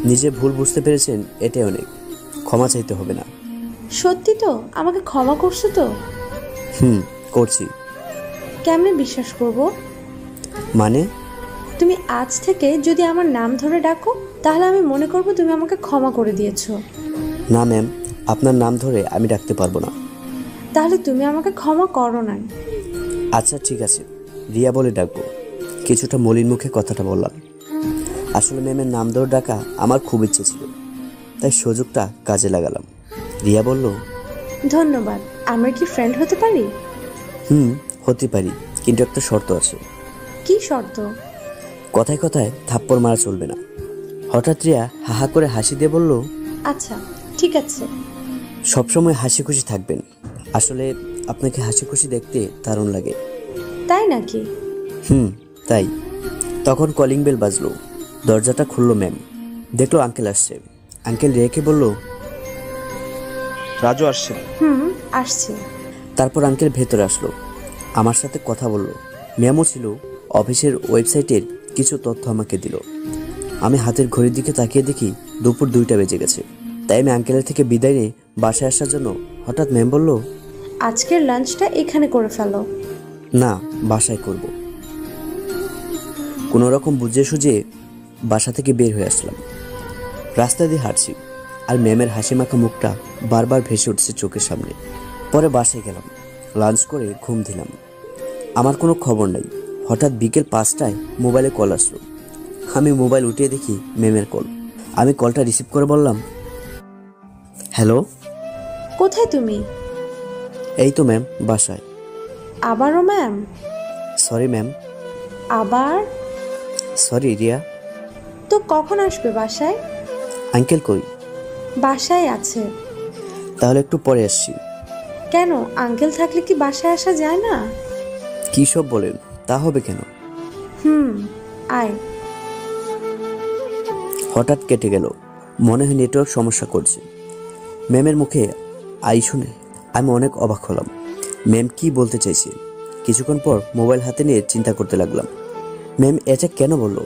নিজে ভুল বুঝতে পেরেছেন, এটাই অনেক। ক্ষমা চাইতে হবে না। সত্যি তো? আমাকে ক্ষমা করছো তো? করছি। কেমনে বিশ্বাস করব? মানে? তুমি আজ থেকে যদি আমার নাম ধরে ডাকো, তাহলে আমি মনে করব তুমি আমাকে ক্ষমা করে দিয়েছো। না ম্যাম, আপনার নাম ধরে আমি ডাকতে পারবো না। তাহলে তুমি আমাকে ক্ষমা করো না। আচ্ছা ঠিক আছে, রিয়া বলে ডাকবো। কিছুটা মলিন মুখে কথাটা বললাম। আসলে ম্যামের নাম ধরে ডাকা আমার খুব ইচ্ছে ছিল, তাই সুযোগটা কাজে লাগালাম। রিয়া বলল, ধন্যবাদ। আমরা কি ফ্রেন্ড হতে পারি? হতে পারি, কিন্তু একটা শর্ত আছে। কি শর্ত? কথায় কথায় থাপ্পড় মারা চলবে না। হঠাৎ রিয়া হাহা করে হাসি দিয়ে বলল, আচ্ছা ঠিক আছে। সবসময় হাসি খুশি থাকবেন। আসলে আপনাকে হাসি খুশি দেখতে দারুণ লাগে। তাই নাকি? তাই। তখন কলিং বেল বাজলো। দরজাটা খুললো ম্যাম। দেখলো আঙ্কেল আসছে। আঙ্কেল রিয়াকে বলল, রাজু আসছে। আসছে। তারপর আঙ্কেল ভেতরে আসলো, আমার সাথে কথা বলল। ম্যামও ছিল। অফিসের ওয়েবসাইটের কিছু তথ্য আমাকে দিল। আমি হাতের ঘড়ির দিকে তাকিয়ে দেখি দুপুর 2টা বেজে গেছে। তাই আমি আঙ্কেলের থেকে বিদায় নিয়ে বাসায় আসার জন্য হঠাৎ ম্যাম বলল, আজকের লাঞ্চটা এখানে করে ফেলো। না, বাসায় করব। কোনো রকম বুঝে সুঝে বাসা থেকে বের হয়ে আসলাম। রাস্তা দিয়ে হাঁটছি, আর ম্যামের হাসি মাখা মুখটা বারবার ভেসে উঠছে চোখের সামনে। পরে বাসায় গেলাম, লাঞ্চ করে ঘুম দিলাম। আমার কোনো খবর নাই। হঠাৎ বিকেল 5টায় মোবাইলে কল আসলো। আমি মোবাইল উঠিয়ে দেখি ম্যামের কল। আমি কলটা রিসিভ করে বললাম, হ্যালো। কোথায় তুমি? এই তো ম্যাম, বাসায়। আবারও ম্যাম? Sorry ma'am. আবার? সরি রিয়া। তো কখন আসবে বাসায়? আঙ্কেল কই? বাসায় আছে। তাহলে একটু পরে আসছি। কেন, আঙ্কেল থাকলে কি বাসায় আসা যায় না? কী সব বলেন, তা হবে কেন? আয়। হঠাৎ কেটে গেল। মনে হয় নেটওয়ার্ক সমস্যা করছে। ম্যামের মুখে আই শুনে আমি অনেক অবাক হলাম। ম্যাম কি বলতে চাইছে? কিছুক্ষণ পর মোবাইল হাতে নিয়ে চিন্তা করতে লাগলাম। ম্যাম এটা কেন বললো?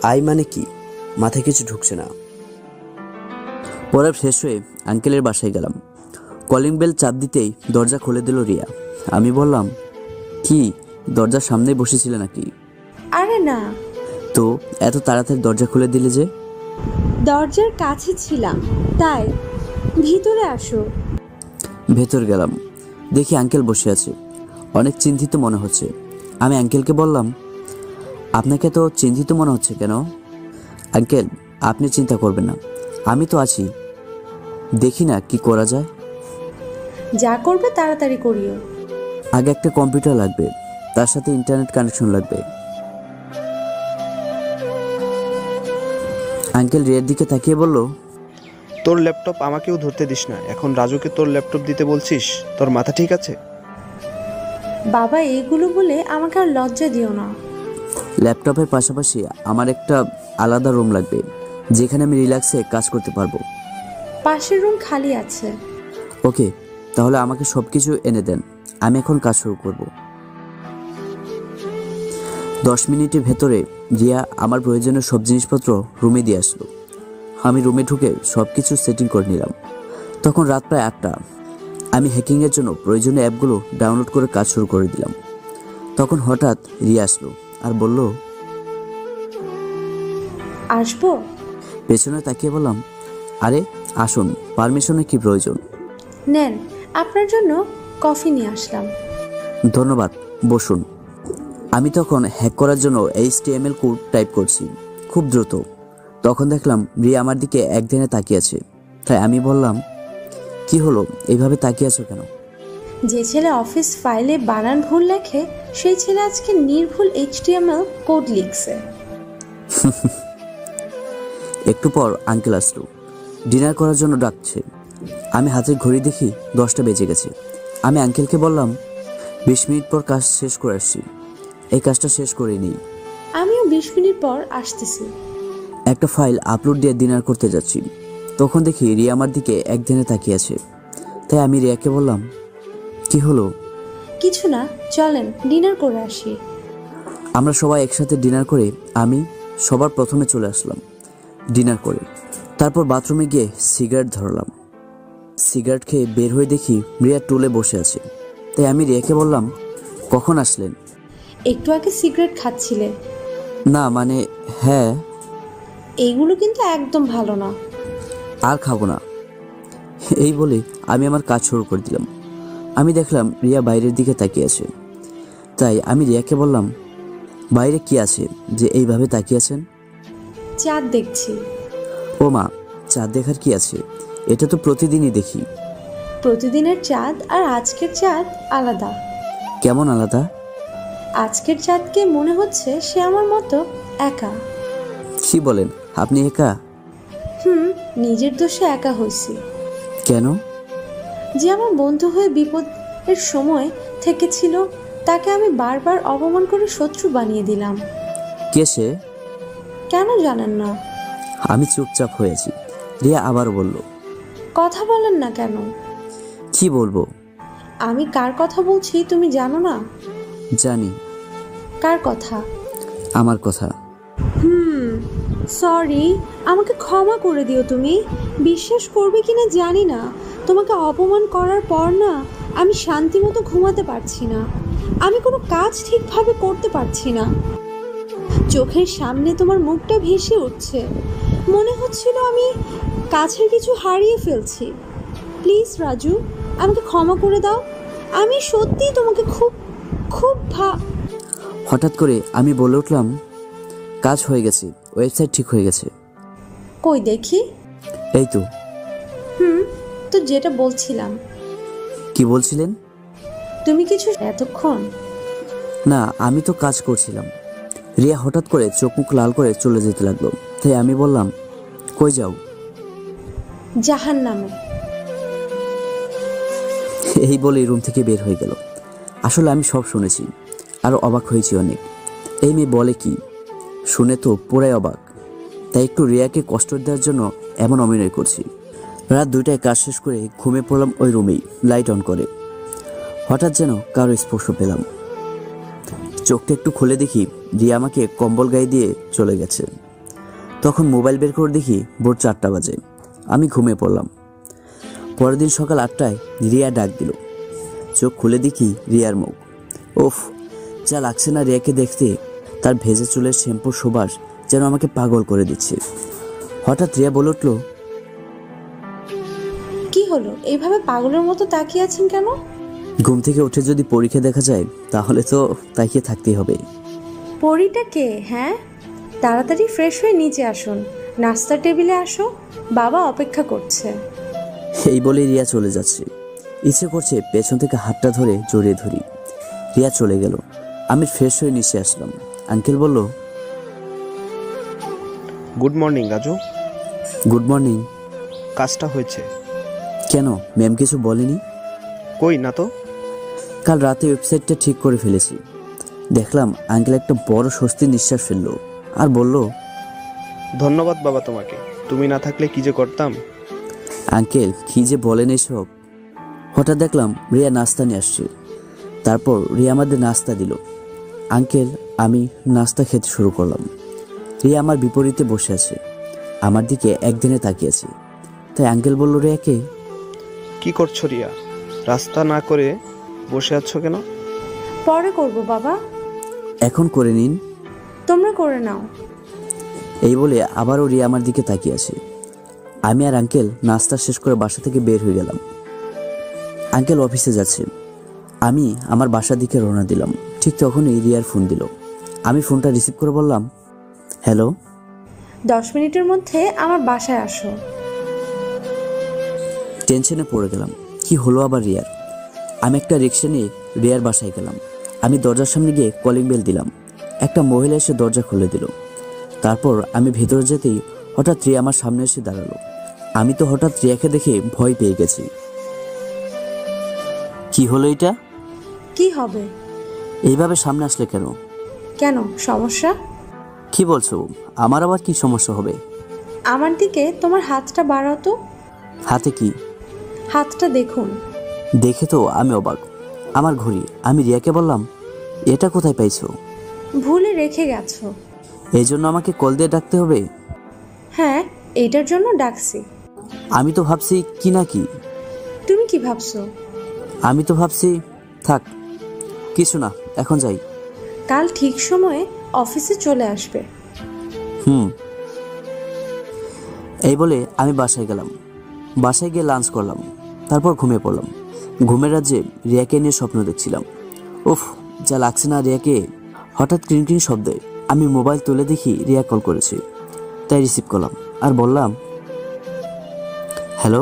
আই মানে কি? মাথায় কিছু ঢুকছে না। পরে শেষ হয়ে আঙ্কেলের বাসায় গেলাম। কলিং বেল চাপ দিতেই দরজা খুলে দিল রিয়া। আমি বললাম, কি দরজার সামনেই বসেছিলে নাকি? আরে না। তো এত তাড়াতাড়ি দরজা খুলে দিলে যে? দরজার কাছে ছিলাম, তাই। ভিতরে আসো। ভেতর গেলাম, দেখি আঙ্কেল বসে আছে। অনেক চিন্তিত মনে হচ্ছে। আমি আঙ্কেলকে বললাম, আপনাকে তো চিন্তিত মনে হচ্ছে কেন? আঙ্কেল, আপনি চিন্তা করবেন না, আমি তো আছি। দেখি না কি করা যায়। যা করবে তাড়াতাড়ি করিও। আগে একটা কম্পিউটার লাগবে, তার সাথে ইন্টারনেট কানেকশন লাগবে। আঙ্কেল রিয়ার দিকে তাকিয়ে বলল, তোর ল্যাপটপ আমাকেও ধরতে দিস না। এখন রাজুকে তোর ল্যাপটপ দিতে বলছিস? তোর মাথা ঠিক আছে? বাবা, এইগুলো বলে আমাকে আর লজ্জা দিও না। ল্যাপটপের পাশাপাশি আমার একটা আলাদা রুম লাগবে, যেখানে আমি রিল্যাক্সে কাজ করতে পারবো। পাশের রুম খালি আছে। ওকে, তাহলে আমাকে সব কিছু এনে দেন, আমি এখন কাজ শুরু করব। 10 মিনিটের ভেতরে রিয়া আমার প্রয়োজনীয় সব জিনিসপত্র রুমে দিয়ে আসলো। আমি রুমে ঢুকে সব কিছু সেটিং করে নিলাম। তখন রাত প্রায় 8টা। আমি হ্যাকিংয়ের জন্য প্রয়োজনীয় অ্যাপগুলো ডাউনলোড করে কাজ শুরু করে দিলাম। তখন হঠাৎ রিয়া আসলো আর বলল, আসবো? পেছনে তাকিয়ে বললাম, আরে আসুন, পারমিশনের কি প্রয়োজন? নেন, আপনার জন্য কফি নিয়ে আসলাম। ধন্যবাদ, বসুন। আমি তখন হ্যাক করার জন্য HTML কোড টাইপ করছি খুব দ্রুত। তখন দেখলাম রিয়া আমার দিকে একদিনে তাকিয়ে আছে। তাই আমি বললাম, কি হলো, এইভাবে তাকিয়ে আছো কেন? যে ছেলে অফিস ফাইলে বানান ভুল লেখে, সেই ছেলে আজকে নির্ভুল HTML কোড লিখছে। একটু পর আঙ্কেল আসলো, ডিনার করার জন্য ডাকছে। আমি হাতের ঘড়ি দেখি 10টা বেজে গেছে। আমি আঙ্কেলকে বললাম, 20 মিনিট পর কাজ শেষ করে আসছি, এই কাজটা শেষ করে নিই। আমিও 20 মিনিট পর আসতেছি। একটা ফাইল আপলোড দিয়ে ডিনার করতে যাচ্ছি। তখন দেখি রিয়া আমার দিকে একদিনে তাকিয়ে আছে। তাই আমি রিয়াকে বললাম, কি হলো, কিছু না, চলেন ডিনার করে আসি। আমরা সবাই একসাথে ডিনার করে আমি সবার প্রথমে চলে আসলাম ডিনার করে। তারপর বাথরুমে গিয়ে সিগারেট ধরলাম। সিগারেট খেয়ে বের হয়ে দেখি রিয়া টুলে বসে আছে। তাই আমি রিয়াকে বললাম, কখন আসলেন? একটু আগে সিগারেট খাচ্ছিলে। না মানে হ্যাঁ। এইগুলো কিন্তু একদম ভালো না। আর খাবো না, এই বলে আমি আমার কাজ শুরু করে দিলাম। আমি দেখলাম রিয়া বাইরের দিকে তাকিয়ে আছে। তাই আমি রিয়াকে বললাম, বাইরে কি আছে যে এইভাবে তাকিয়ে আছেন? চাঁদ দেখছি। ও মা, চাঁদ দেখার কি আছে? এটা তো প্রতিদিনই দেখি। প্রতিদিনের চাঁদ আর আজকের চাঁদ আলাদা। কেমন আলাদা? আজকের চাঁদকে মনে হচ্ছে সে আমার মতো একা। কি বলেন, আপনি একা? নিজের দোষে একা হয়েছি। কেন? যে আমার বন্ধু হয়ে বিপদের সময় থেকে ছিল, তাকে আমি বারবার অপমান করে শত্রু বানিয়ে দিলাম। কে সে? কেন জানেন না? আমি চুপচাপ হয়েছি। রিয়া আবার বলল, কথা বলেন না কেন? কি বলবো? আমি কার কথা বলছি তুমি জানো না? জানি। কার কথা? আমার কথা। সরি, আমাকে ক্ষমা করে দিও। তুমি বিশ্বাস করবে কিনা জানি না, তোমাকে অপমান করার পর না আমি শান্তিমতো ঘুমাতে পারছি না। আমি কোনো কাজ ঠিকভাবে করতে পারছি না। চোখের সামনে তোমার মুখটা ভেসে উঠছে, মনে হচ্ছিল আমি কাছের কিছু হারিয়ে ফেলছি। প্লিজ রাজু, আমাকে ক্ষমা করে দাও। আমি সত্যিই তোমাকে খুব খুব হঠাৎ করে আমি বলে উঠলাম, কাজ হয়ে গেছে, ওয়েবসাইট ঠিক হয়ে গেছে। কই দেখি। এই তো। তো যেটা বলছিলাম। কি বলছিলেন? তুমি কিছু এতক্ষণ? না, আমি তো কাজ করছিলাম। রিয়া হঠাৎ করে চোখ মুখ লাল করে চলে যেতে লাগলো। তাই আমি বললাম, কই যাও? জাহান্নামে। এই বলেই রুম থেকে বের হয়ে গেল। আসলে আমি সব শুনেছি, আরও অবাক হয়েছি অনেক। এই মেয়ে বলে কি, শুনে তো পুরাই অবাক। তাই একটু রিয়াকে কষ্ট দেওয়ার জন্য এমন অভিনয় করছি। রাত 2টায় কাজ শেষ করে ঘুমিয়ে পড়লাম ওই রুমেই, লাইট অন করে। হঠাৎ যেন কারো স্পর্শ পেলাম। চোখটা একটু খুলে দেখি রিয়া আমাকে কম্বল গায়ে দিয়ে চলে গেছে। তখন মোবাইল বের করে দেখি ভোর 4টা বাজে। আমি ঘুমিয়ে পড়লাম। পরের দিন সকাল 8টায় রিয়া ডাক দিল। চোখ খুলে দেখি রিয়ার মুখ। ওফ, যা লাগছে না রিয়াকে দেখতে। তার ভেজে চুলের শ্যাম্পুর সুবাস যেন আমাকে পাগল করে দিচ্ছে। হঠাৎ রিয়া বলে উঠল, কি হলো, এইভাবে পাগলের মতো তাকিয়ে আছেন কেন? ঘুম থেকে উঠে যদি পরীক্ষা দেখা যায় তাহলে তো তাকিয়ে থাকতেই হবে। পরীটা কে? হ্যাঁ, তাড়াতাড়ি ফ্রেশ হয়ে নিচে আসুন, নাস্তার টেবিলে আসো, বাবা অপেক্ষা করছে। এই বলে রিয়া চলে যাচ্ছে। ইচ্ছে করছে পেছন থেকে হাতটা ধরে জড়িয়ে ধরি। রিয়া চলে গেল। আমি ফ্রেশ হয়ে নিচে আসলাম। আঙ্কেল বলল, good morning Raju. Good morning. কাজটা হয়েছে? কেন, ম্যাম কিছু বলেনি? কই না তো। কাল রাতে ওয়েবসাইটটা ঠিক করে ফেলেছি। দেখলাম আঙ্কেল একটা বড় স্বস্তির নিঃশ্বাস ফেললো আর বলল, ধন্যবাদ বাবা তোমাকে, তুমি না থাকলে কি যে করতাম। আঙ্কেল কি যে বলেন এসব। হঠাৎ দেখলাম রিয়া নাস্তা নিয়ে আসছে। তারপর রিয়া আমাদের নাস্তা দিল। আঙ্কেল আমি নাস্তা খেতে শুরু করলাম। রিয়া আমার বিপরীতে বসে আছে, আমার দিকে একদিনে তাকিয়েছে। তাই আঙ্কেল বলল রিয়াকে, কি করছো রিয়া? রাস্তা না করে বসে আছো কেন? পরে করব বাবা। এখন করে নিন। তোমরা করে নাও। এই বলে আবারও রিয়া আমার দিকে তাকিয়ে আছে। আমি আর আঙ্কেল নাস্তা শেষ করে বাসা থেকে বের হয়ে গেলাম। আঙ্কেল অফিসে যাচ্ছে। আমি আমার বাসার দিকে রওনা দিলাম। ঠিক তখনই রিয়ার ফোন দিল। আমি ফোনটা রিসিভ করে বললাম, হ্যালো। 10 মিনিটের মধ্যে আমার বাসায় আসো। টেনশনে পড়ে গেলাম, কি হলো আবার রিয়ার। আমি একটা রিক্সা নিয়ে রিয়ার বাসায় গেলাম। আমি দরজার সামনে গিয়ে কলিং বেল দিলাম। একটা মহিলা এসে দরজা খুলে দিল। তারপর আমি ভেতরে যেতেই হঠাৎ রিয়া আমার সামনে এসে দাঁড়ালো। আমি তো হঠাৎ রিয়াকে দেখে ভয় পেয়ে গেছি। কি হলো এটা? কি হবে? এইভাবে সামনে আসলে কেন? কেন, সমস্যা? কি বলছো? আমার আবার কি সমস্যা হবে? আমার দিকে তোমার হাতটা বাড়াও তো। হাতে কি? হাতটা দেখুন। দেখে তো আমি অবাক। আমার ঘড়ি। আমি রিয়াকে বললাম, এটা কোথায় পাইছো? ভুলে রেখে গেছো। এই জন্য আমাকে কল দিয়ে ডাকতে হবে? হ্যাঁ, এইটার জন্য ডাকছি। আমি তো ভাবছি কি না কি। তুমি কি ভাবছো? আমি তো ভাবছি থাক, কিছু না, এখন যাই। কাল ঠিক সময়ে অফিসে চলে আসবে। হুম। এই বলে আমি বাসায় গেলাম। বাসায় গিয়ে লাঞ্চ করলাম, তারপর ঘুমিয়ে পড়লাম। ঘুমের রাজ্যে রিয়াকে নিয়ে স্বপ্ন দেখছিলাম। উফ, যা লাগছে না রিয়াকে। হঠাৎ ক্রিং ক্রিং শব্দে আমি মোবাইল তুলে দেখি রিয়া কল করেছে, তাই রিসিভ করলাম আর বললাম, হ্যালো।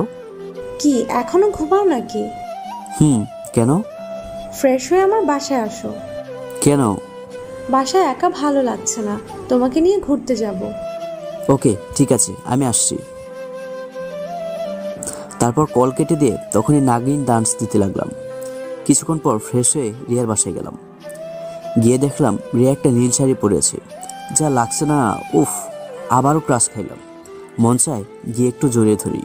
কি এখনো ঘুমাও নাকি? হুম, কেন? ফ্রেশ হয়ে আমার বাসায় আসো। কেন? বাসায় একা ভালো লাগছে না, তোমাকে নিয়ে ঘুরতে যাব। ওকে, ঠিক আছে, আমি আসছি। তারপর কল কেটে দিয়ে তখনই নাগিন ডান্স দিতে লাগলাম। কিছুক্ষণ পর ফ্রেশ হয়ে রিয়ার বাসায় গেলাম। গিয়ে দেখলাম রিয়া একটা নীল শাড়ি পরে আছে, যা লাগছে না। উফ, আবারও ক্রাশ খাইলাম। মন চায় গিয়ে একটু জড়িয়ে ধরি।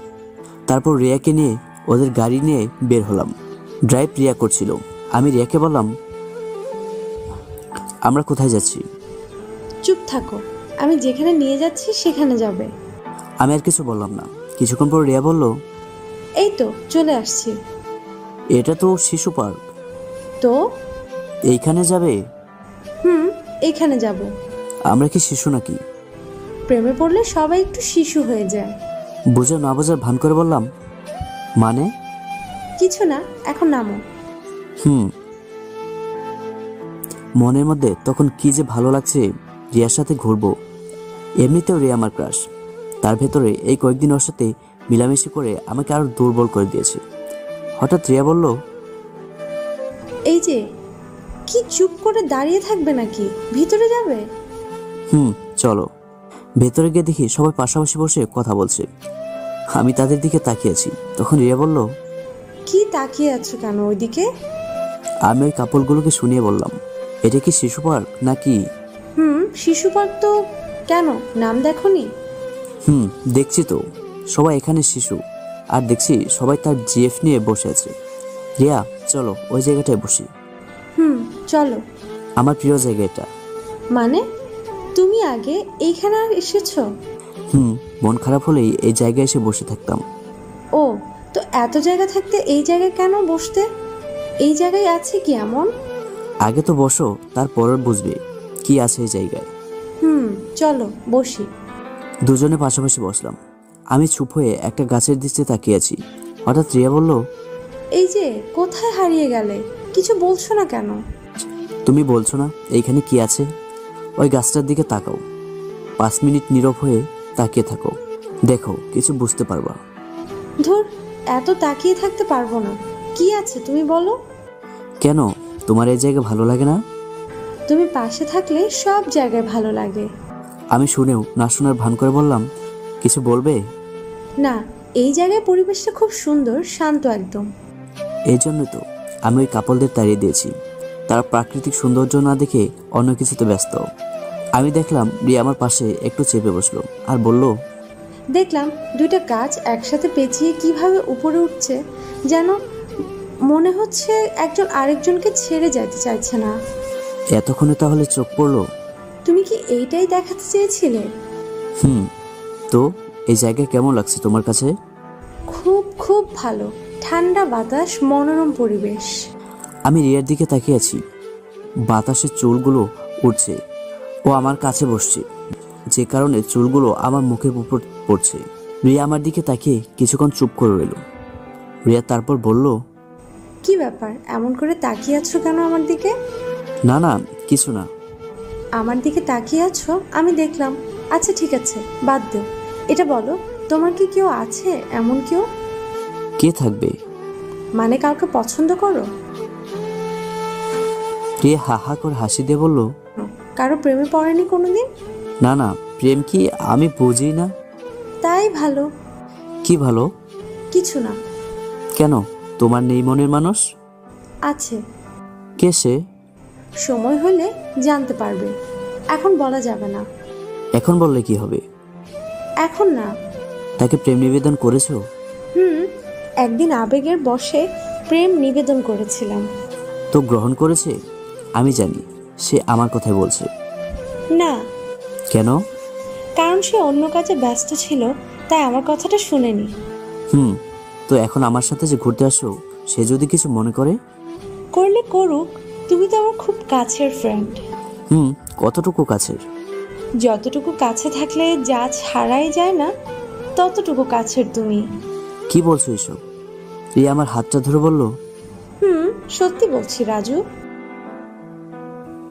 তারপর রিয়াকে নিয়ে ওদের গাড়ি নিয়ে বের হলাম। ড্রাইভ রিয়া করছিল। আমি রিয়াকে বললাম, আমরা কোথায় যাচ্ছি? চুপ থাকো, আমি যেখানে নিয়ে যাচ্ছি সেখানে যাবে। আমি আর কিছু বললাম না। কিছুক্ষণ পর রিয়া বলল, এই তো চলে আসছি। এটা তো শিশু পার্ক। তো এইখানে যাবে? হুম, এখানে যাব। আমরা কি শিশু নাকি? প্রেমে পড়লে সবাই একটু শিশু হয়ে যায়। বোঝা না বোঝার ভান করে বললাম, মানে? কিছু না, এখন নামো। হুম। মনের মধ্যে তখন কি যে ভালো লাগছে, রিয়ার সাথে ঘুরবো। এমনিতেও রিয়া আমার ক্রাশ। তার ভেতরে এই কয়েকদিন ওর সাথে মিলামিশি করে আমাকে আরো দুর্বল করে দিয়েছে। হঠাৎ রিয়া বলল, এই যে, কি চুপ করে দাঁড়িয়ে থাকবে নাকি? ভিতরে যাবে? হুম, চলো। ভেতরে গিয়ে দেখি সবাই পাশাপাশি বসে কথা বলছে। আমি তাদের দিকে তাকিয়েছি। তখন রিয়া বলল, কি তাকিয়ে আছো কেন ওইদিকে? আমি ওই কাপড়গুলোকে শুনিয়ে বললাম, এটা কি শিশু পার্ক নাকি? হুম, শিশু পার্ক তো। কেন, নাম দেখোনি? হুম, দেখছি তো, সবাই এখানে শিশু। আর দেখছি সবাই তার জিএফ নিয়ে বসে আছে। রিয়া, চলো ওই জায়গাটায় বসি। হুম, চলো। আমার প্রিয় জায়গা এটা। মানে, তুমি আগে এইখানে এসেছো? হুম, মন খারাপ হলেই এই জায়গায় এসে বসে থাকতাম। ও, তো এত জায়গা থাকতে এই জায়গায় কেন বসতে? এই জায়গায় আছে কি এমন? আগে তো বসো, তারপর বুঝবে কি আছে এই জায়গায়। হুম, চলো বসি। দুজনে পাশাপাশি বসলাম। আমি চুপ হয়ে একটা গাছের দিকে তাকিয়ে আছি। হঠাৎ রিয়া বলল, এই যে, কোথায় হারিয়ে গেলে? কিছু বলছো না কেন? তুমি বলছো না এইখানে কি আছে? ওই গাছটার দিকে তাকাও। 5 মিনিট নীরব হয়ে তাকিয়ে থাকো, দেখো কিছু বুঝতে পারবা। ধুর, এত তাকিয়ে থাকতে পারবো না। কি আছে তুমি বলো? কেন, তোমার এই জায়গা ভালো লাগে না? তুমি পাশে থাকলে সব জায়গায় ভালো লাগে। আমি শুনেও না শোনার ভান করে বললাম, কিছু বলবে? না, এই জায়গায় পরিবেশটা খুব সুন্দর, শান্ত একদম। এই জন্যই তো আমি ওই কাপলদের তাড়িয়ে দিয়েছি। তারা প্রাকৃতিক সৌন্দর্য না দেখে অন্য কিছুতে ব্যস্ত। আমি দেখলাম রিয়া আমার পাশে একটু চেপে বসলো আর বলল, দেখলাম দুইটা গাছ একসাথে পেঁচিয়ে কিভাবে উপরে উঠছে, যেন মনে হচ্ছে একজন আরেকজনকে ছেড়ে যেতে চাইছে না। এতক্ষণে তাহলে চোখ পড়লো? তুমি কি এইটাই দেখাতে চেয়েছিলে? হুম। তো এই জায়গায় কেমন লাগছে তোমার কাছে? খুব খুব ভালো, ঠান্ডা বাতাস, মনোরম পরিবেশ। আমি রিয়ার দিকে তাকিয়ে আছি। বাতাসের চুলগুলো উঠছে। ও আমার কাছে বসছে, যে কারণে চুলগুলো আমার মুখের উপর পড়ছে। রিয়া আমার দিকে তাকিয়ে কিছুক্ষণ চুপ করে রইল। রিয়া তারপর বলল, কি ব্যাপার, এমন করে তাকিয়ে আছো কেন আমার দিকে? না না, কিছু না। আমার দিকে তাকিয়ে আছো আমি দেখলাম। আচ্ছা ঠিক আছে, বাদ দাও। এটা বলো, তোমার কি কেউ আছে, এমন কেউ? কে থাকবে? মানে কাউকে পছন্দ করো? রিয়া হা হা করে হাসি দিয়ে বলল, কারো প্রেমে পড়েনি কোনোদিন? না না, প্রেম কি আমি বুঝি না। তাই ভালো। কি ভালো? কিছু না। কেন, তোমার নেই মনের মানুষ? আছে। কে সে? সময় হলে জানতে পারবে, এখন বলা যাবে না। এখন বললে কি হবে? এখন না। তাকে প্রেম নিবেদন করেছো? হুম, একদিন আবেগের বশে প্রেম নিবেদন করেছিলাম। তো গ্রহণ করেছে? আমি জানি সে আমার কথাই বলছে। না, কেন? কারণ সে অন্য কাজে ব্যস্ত ছিল, তাই আমার কথাটা শুনেনি। তো এখন আমার সাথে যে ঘুরতে আসো, সে যদি কিছু মনে করে? করলে করুক, তুমি তো আমার খুব কাছের ফ্রেন্ড। কতটুকু কাছের? যতটুকু কাছে থাকলে যা ছাড়াই যায় না, ততটুকু কাছের তুমি। কি বলছো এসব? রিয়া আমার হাতটা ধরে বলল। সত্যি বলছি রাজু।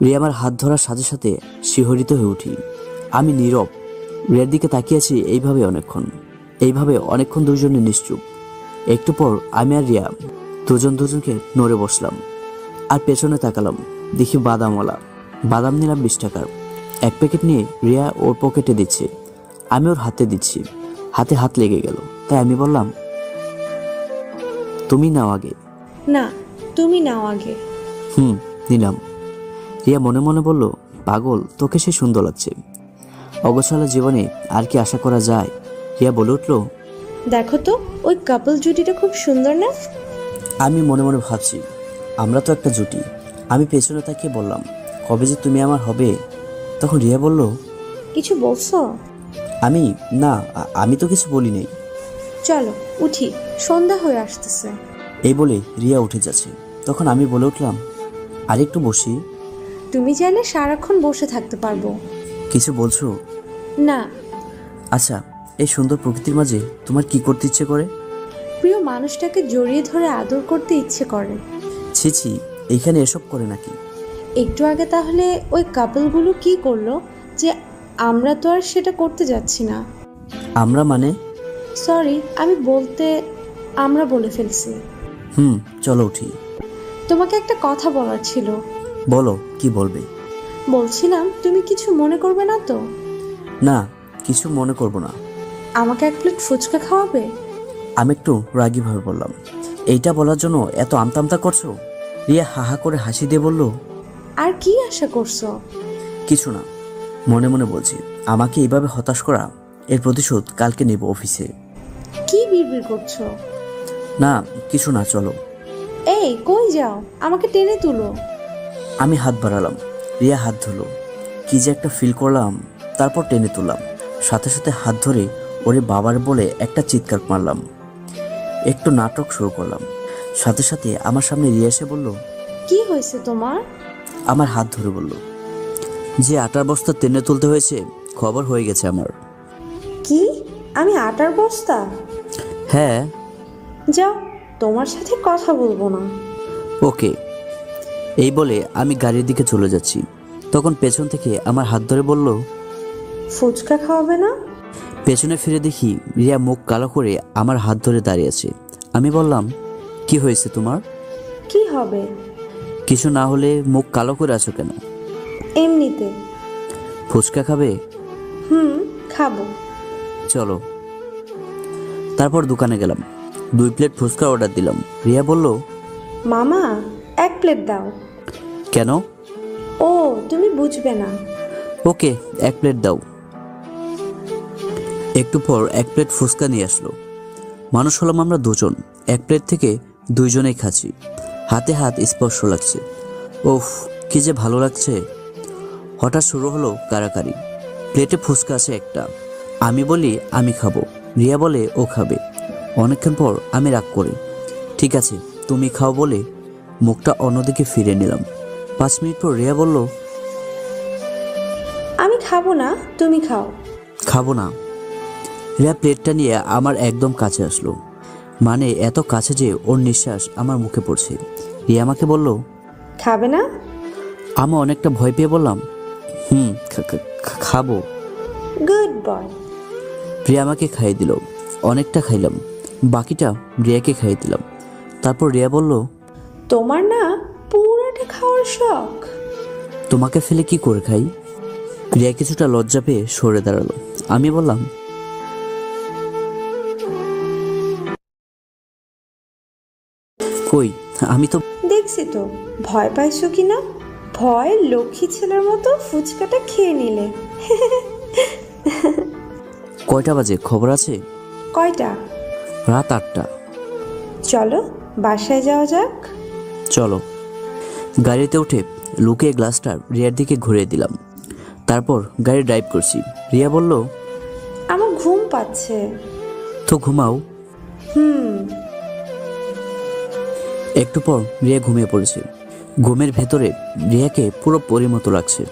রিয়া আমার হাত ধরার সাথে সাথে শিহরিত হয়ে উঠি। আমি নীরব, রিয়ার দিকে তাকিয়েছি এইভাবে অনেকক্ষণ দুজনে নিশ্চুপ। একটু পর আমি আর রিয়া দুজনকে নড়ে বসলাম, আর পেছনে তাকালাম। দেখি বাদাম নিলাম 20 টাকার। এক প্যাকেট নিয়ে রিয়া ওর পকেটে দিচ্ছে, আমি ওর হাতে দিচ্ছি। হাতে হাত লেগে গেল, তাই আমি বললাম, তুমি নাও আগে। না, তুমি নাও আগে। নিলাম। রিয়া মনে মনে বলল, পাগল, তোকে সে সুন্দর লাগছে। অগোছালো জীবনে আর কি আশা করা যায়? রিয়া বলে উঠল, দেখো তো, ওই কাপল জুটিটা খুব সুন্দর না? আমি মনে মনে ভাবছি, আমরা তো একটা জুটি। আমি পেছনে তাকিয়ে বললাম, কবে যে তুমি আমার হবে? তখন রিয়া বলল, কিছু বলছো? আমি তো কিছু বলি নাই। চলো উঠি, সন্ধ্যা হয়ে আসতেছে। এই বলে রিয়া উঠে যাচ্ছে। তখন আমি বলে উঠলাম, আর একটু বসি। তুমি চাইলে সারাক্ষণ বসে থাকতে পারবো। কিছু বলছো? না। আচ্ছা, এই সুন্দর প্রকৃতির মাঝে তোমার কি করতে ইচ্ছে করে? প্রিয় মানুষটাকে জড়িয়ে ধরে আদর করতে ইচ্ছে করে। ছি, এইখানে এসব করে নাকি? একটু আগে তাহলে ওই কাপলগুলো কি করলো যে আমরা তো আর সেটা করতে যাচ্ছি না? আমরা মানে? সরি, আমরা বলে ফেলছি। চলো উঠি। তোমাকে একটা কথা বলার ছিল। বলো, কি বলবে? বলছিলাম, তুমি কিছু মনে করবে না তো? না, কিছু মনে করব না। আমাকে 1 প্লেট ফুচকা খাওয়াবে? আমি একটু রাগীভাবে বললাম। এইটা বলার জন্য এত আমতা করছো? রিয়া হাহা করে হাসি দিয়ে বলল, আর কি আশা করছো? কিছু না, মনে মনে বলছি, আমাকে এইভাবে হতাশ করা, এর প্রতিশোধ কালকে নেব অফিসে। কি বিড়বিড় করছো? না, কিছু না, চলো। এই, কই যাও? আমাকে টেনে তুলো। আমি হাত বাড়ালাম, রিয়া হাত ধরলো। কি যে একটা ফিল করলাম। তারপর টেনে তুললাম, সাথে সাথে হাত ধরে ওরে বাবার বলে একটা চিৎকার মারলাম। একটু নাটক শুরু করলাম। সাথে সাথে আমার সামনে রিয়া এসে বলল, কি হয়েছে তোমার? আমার হাত ধরে বলল, যে আটার বস্তা টেনে তুলতে হয়েছে, খবর হয়ে গেছে আমার। কি? আমি আটার বস্তা? হ্যাঁ। যাও, তোমার সাথে কথা বলবো না। ওকে। এই বলে আমি গাড়ির দিকে চলে যাচ্ছি। তখন পেছন থেকে আমার হাত ধরে বলল, ফুচকা খাওয়াবে না? পেছনে ফিরে দেখি রিয়া মুখ কালো করে আমার হাত ধরে দাঁড়িয়ে আছে। আমি বললাম, কি হয়েছে তোমার? কি হবে? কিছু না হলে মুখ কালো করে আছো কেন? এমনিতে। ফুচকা খাবে? খাবো। চলো। তারপর দোকানে গেলাম, 2 প্লেট ফুচকা অর্ডার দিলাম। রিয়া বলল, মামা 1 প্লেট দাও। কেন? ও, তুমি বুঝবে না। ওকে, 1 প্লেট দাও। একটু পর 1 প্লেট ফুচকা নিয়ে আসলো। মানুষ হলাম আমরা 2 জন, 1 প্লেট থেকে 2 জনেই খাচ্ছি। হাতে হাত স্পর্শ লাগছে। ওফ, কি যে ভালো লাগছে। হঠাৎ শুরু হলো কারাকারি। প্লেটে ফুচকা আছে একটা। আমি বলি আমি খাবো, রিয়া বলে ও খাবে। অনেকক্ষণ পর আমি রাগ করি, ঠিক আছে তুমি খাও বলে মুখটা অন্যদিকে ফিরে নিলাম। 5 মিনিট পর রিয়া বলল, আমি খাবো না, তুমি খাও। খাবো না। রিয়া প্লেটটা নিয়ে আমার একদম কাছে আসলো, মানে এত কাছে যে ওর নিঃশ্বাস আমার মুখে পড়ছে। রিয়া আমাকে বলল, খাবে না? আমি অনেকটা ভয় পেয়ে বললাম, খাবো। Good boy. রিয়া আমাকে খাইয়ে দিল। অনেকটা খাইলাম, বাকিটা রিয়াকে খাইয়ে দিলাম। তারপর রিয়া বলল, তোমার না পুরোটা খাওয়ার শখ? তোমাকে ফেলে কি করে খাই? রিয়া কিছুটা লজ্জা পেয়ে সরে দাঁড়ালো। আমি বললাম, কই, আমি তো। দেখছি তো, ভয় পাইছো কিনা? ভয় লক্ষ্মী ছেলের মতো ফুচকাটা খেয়ে নিলে। কয়টা বাজে খবর আছে? কয়টা? রাত 8টা। চলো বাসায় যাওয়া যাক। চলো। গাড়িতে উঠে লুকিয়ে গ্লাসটা রিয়ার দিকে ঘুরিয়ে দিলাম। তারপর গাড়ি ড্রাইভ করছি। রিয়া বলল, আমার ঘুম পাচ্ছে। তো ঘুমাও। একটু পর রিয়া ঘুমিয়ে পড়েছে। ঘুমের ভেতরে রিয়াকে পুরো পরিমতো লাগছে।